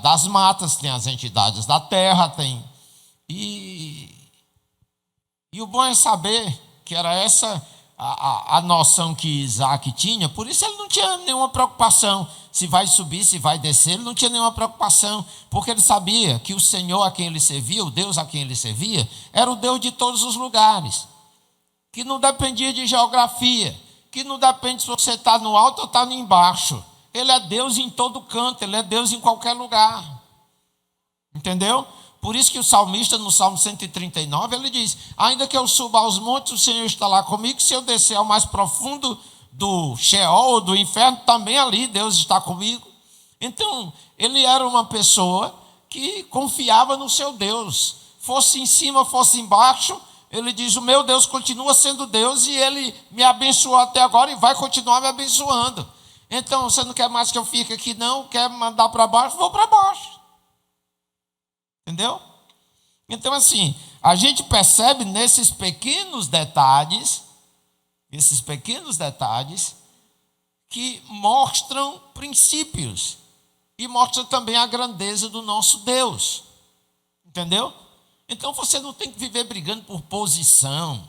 [SPEAKER 1] das matas, tem as entidades da terra, E o bom é saber que era essa a noção que Isaac tinha, por isso ele não tinha nenhuma preocupação se vai subir, se vai descer, ele não tinha nenhuma preocupação, porque ele sabia que o Senhor a quem ele servia, o Deus a quem ele servia, era o Deus de todos os lugares, que não dependia de geografia, que não depende se você está no alto ou está no embaixo. Ele é Deus em todo canto, ele é Deus em qualquer lugar. Entendeu? Por isso que o salmista, no Salmo 139, ele diz, ainda que eu suba aos montes, o Senhor está lá comigo, se eu descer ao mais profundo do Sheol, do inferno, também ali Deus está comigo. Então, ele era uma pessoa que confiava no seu Deus. Fosse em cima, fosse embaixo, ele diz, o meu Deus continua sendo Deus e ele me abençoou até agora e vai continuar me abençoando. Então, você não quer mais que eu fique aqui não? Quer mandar para baixo? Vou para baixo. Entendeu? Então, assim, a gente percebe nesses pequenos detalhes que mostram princípios e mostram também a grandeza do nosso Deus. Entendeu? Então você não tem que viver brigando por posição.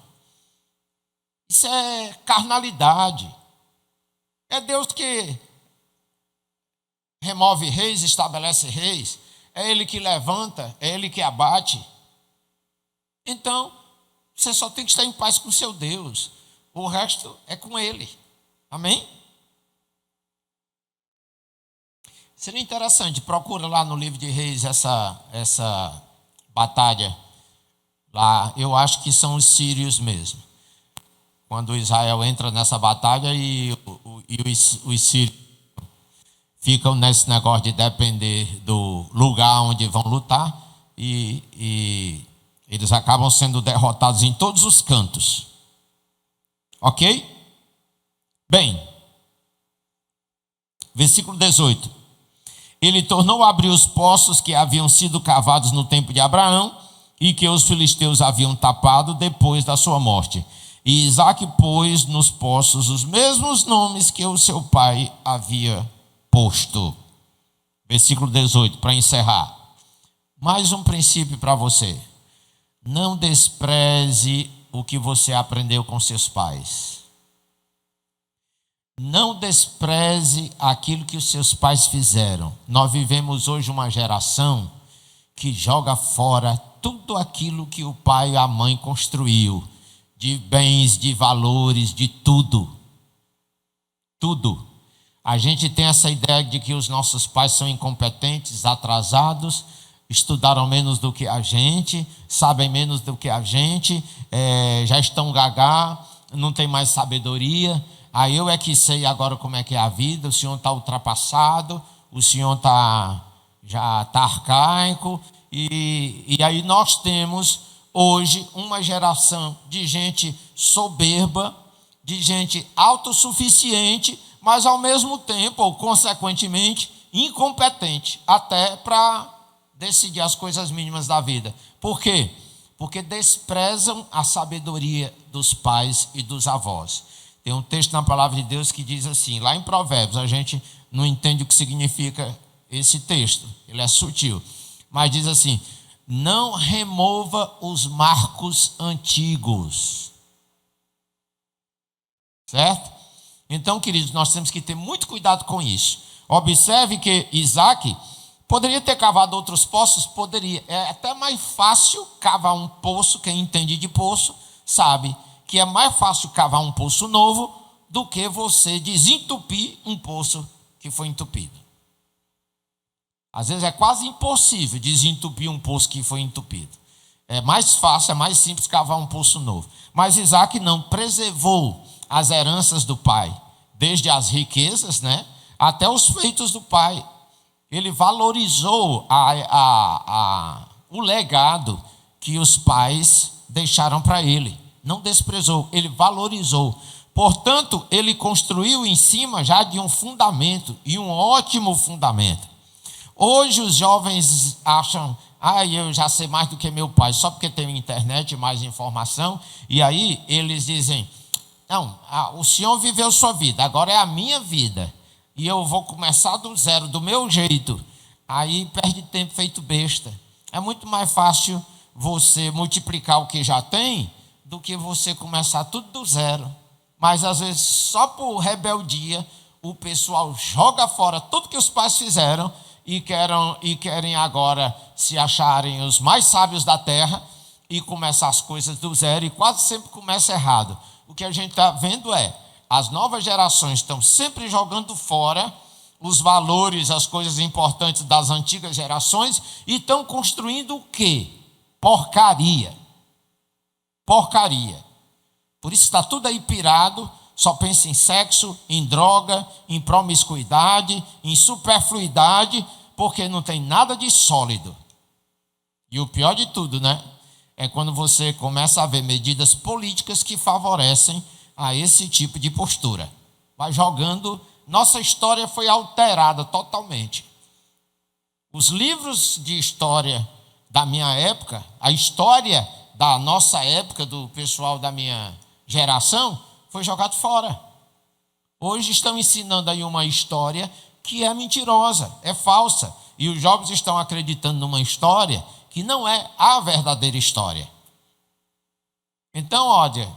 [SPEAKER 1] Isso é carnalidade. É Deus que remove reis, estabelece reis. É Ele que levanta, é Ele que abate. Então, você só tem que estar em paz com seu Deus. O resto é com Ele. Amém? Seria interessante, procura lá no livro de Reis essa batalha. Lá, eu acho que são os sírios mesmo. Quando Israel entra nessa batalha e os sírios ficam nesse negócio de depender do lugar onde vão lutar e eles acabam sendo derrotados em todos os cantos. Ok? Bem, versículo 18. Ele tornou a abrir os poços que haviam sido cavados no tempo de Abraão e que os filisteus haviam tapado depois da sua morte. E Isaque pôs nos poços os mesmos nomes que o seu pai havia posto. Versículo 18, para encerrar. Mais um princípio para você. Não despreze o que você aprendeu com seus pais. Não despreze aquilo que os seus pais fizeram. Nós vivemos hoje uma geração que joga fora tudo aquilo que o pai e a mãe construiu. De bens, de valores, de tudo. Tudo. A gente tem essa ideia de que os nossos pais são incompetentes, atrasados, estudaram menos do que a gente, sabem menos do que a gente, já estão gagá, não tem mais sabedoria. Aí eu é que sei agora como é que é a vida, o senhor está ultrapassado, o senhor já está arcaico. E aí nós temos hoje uma geração de gente soberba, de gente autossuficiente, mas ao mesmo tempo, ou consequentemente, incompetente, até para decidir as coisas mínimas da vida. Por quê? Porque desprezam a sabedoria dos pais e dos avós. Tem um texto na palavra de Deus que diz assim, lá em Provérbios, a gente não entende o que significa esse texto, ele é sutil, mas diz assim: não remova os marcos antigos. Certo? Então, queridos, nós temos que ter muito cuidado com isso. Observe que Isaque poderia ter cavado outros poços? Poderia. É até mais fácil cavar um poço, quem entende de poço sabe que é mais fácil cavar um poço novo do que você desentupir um poço que foi entupido. Às vezes é quase impossível desentupir um poço que foi entupido. É mais fácil, é mais simples cavar um poço novo. Mas Isaque não preservou as heranças do pai, desde as riquezas, né, até os feitos do pai. Ele valorizou o legado que os pais deixaram para ele. Não desprezou, ele valorizou. Portanto, ele construiu em cima já de um fundamento, e um ótimo fundamento. Hoje os jovens acham, eu já sei mais do que meu pai, só porque tem internet, mais informação, e aí eles dizem, não, o senhor viveu sua vida, agora é a minha vida, e eu vou começar do zero, do meu jeito. Aí perde tempo feito besta. É muito mais fácil você multiplicar o que já tem, do que você começar tudo do zero. Mas às vezes, só por rebeldia, o pessoal joga fora tudo que os pais fizeram, e querem agora se acharem os mais sábios da terra e começar as coisas do zero, e quase sempre começa errado. O que a gente está vendo é, as novas gerações estão sempre jogando fora os valores, as coisas importantes das antigas gerações, e estão construindo o quê? Porcaria. Porcaria. Por isso está tudo aí pirado, só pensa em sexo, em droga, em promiscuidade, em superfluidade, porque não tem nada de sólido. E o pior de tudo, né? É quando você começa a ver medidas políticas que favorecem a esse tipo de postura. Vai jogando, nossa história foi alterada totalmente. Os livros de história da minha época, a história da nossa época, do pessoal da minha geração, foi jogado fora. Hoje estão ensinando aí uma história que é mentirosa, é falsa. E os jovens estão acreditando numa história que não é a verdadeira história. Então, olha,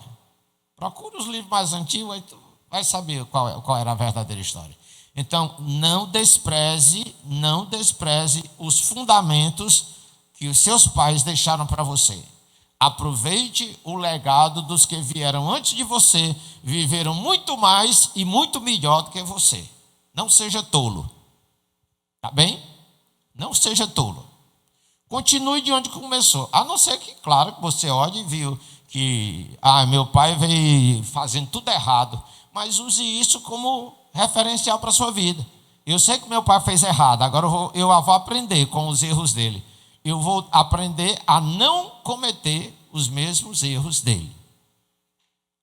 [SPEAKER 1] procura os livros mais antigos, aí tu vai saber qual era a verdadeira história. Então, não despreze os fundamentos que os seus pais deixaram para você. Aproveite o legado dos que vieram antes de você, viveram muito mais e muito melhor do que você. Não seja tolo. Tá bem? Não seja tolo. Continue de onde começou. A não ser que, claro, que você olhe e viu que meu pai veio fazendo tudo errado. Mas use isso como referencial para a sua vida. Eu sei que meu pai fez errado, agora eu vou aprender com os erros dele. Eu vou aprender a não cometer os mesmos erros dele.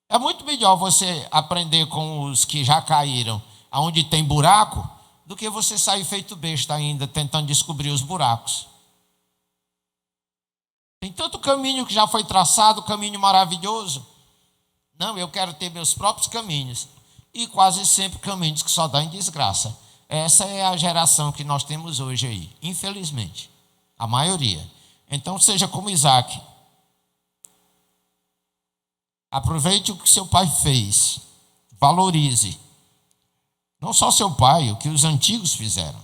[SPEAKER 1] É muito melhor você aprender com os que já caíram, aonde tem buraco, do que você sair feito besta ainda, tentando descobrir os buracos. Tem tanto caminho que já foi traçado, caminho maravilhoso. Não, eu quero ter meus próprios caminhos. E quase sempre caminhos que só dão em desgraça. Essa é a geração que nós temos hoje aí, infelizmente. A maioria. Então seja como Isaac. Aproveite o que seu pai fez. Valorize. Não só seu pai, o que os antigos fizeram.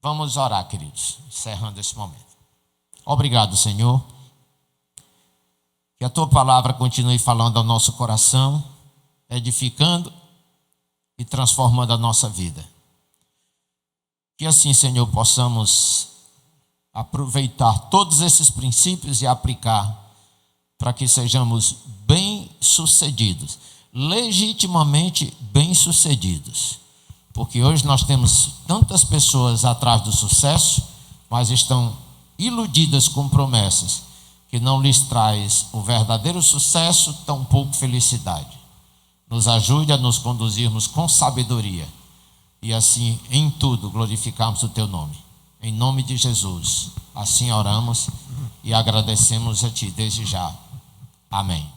[SPEAKER 1] Vamos orar, queridos, encerrando esse momento. Obrigado, Senhor. Que a tua palavra continue falando ao nosso coração, edificando e transformando a nossa vida. Que assim, Senhor, possamos aproveitar todos esses princípios e aplicar para que sejamos bem-sucedidos, legitimamente bem-sucedidos. Porque hoje nós temos tantas pessoas atrás do sucesso, mas estão iludidas com promessas que não lhes traz o verdadeiro sucesso, tampouco felicidade. Nos ajude a nos conduzirmos com sabedoria e assim em tudo glorificarmos o teu nome. Em nome de Jesus, assim oramos e agradecemos a ti desde já. Amém.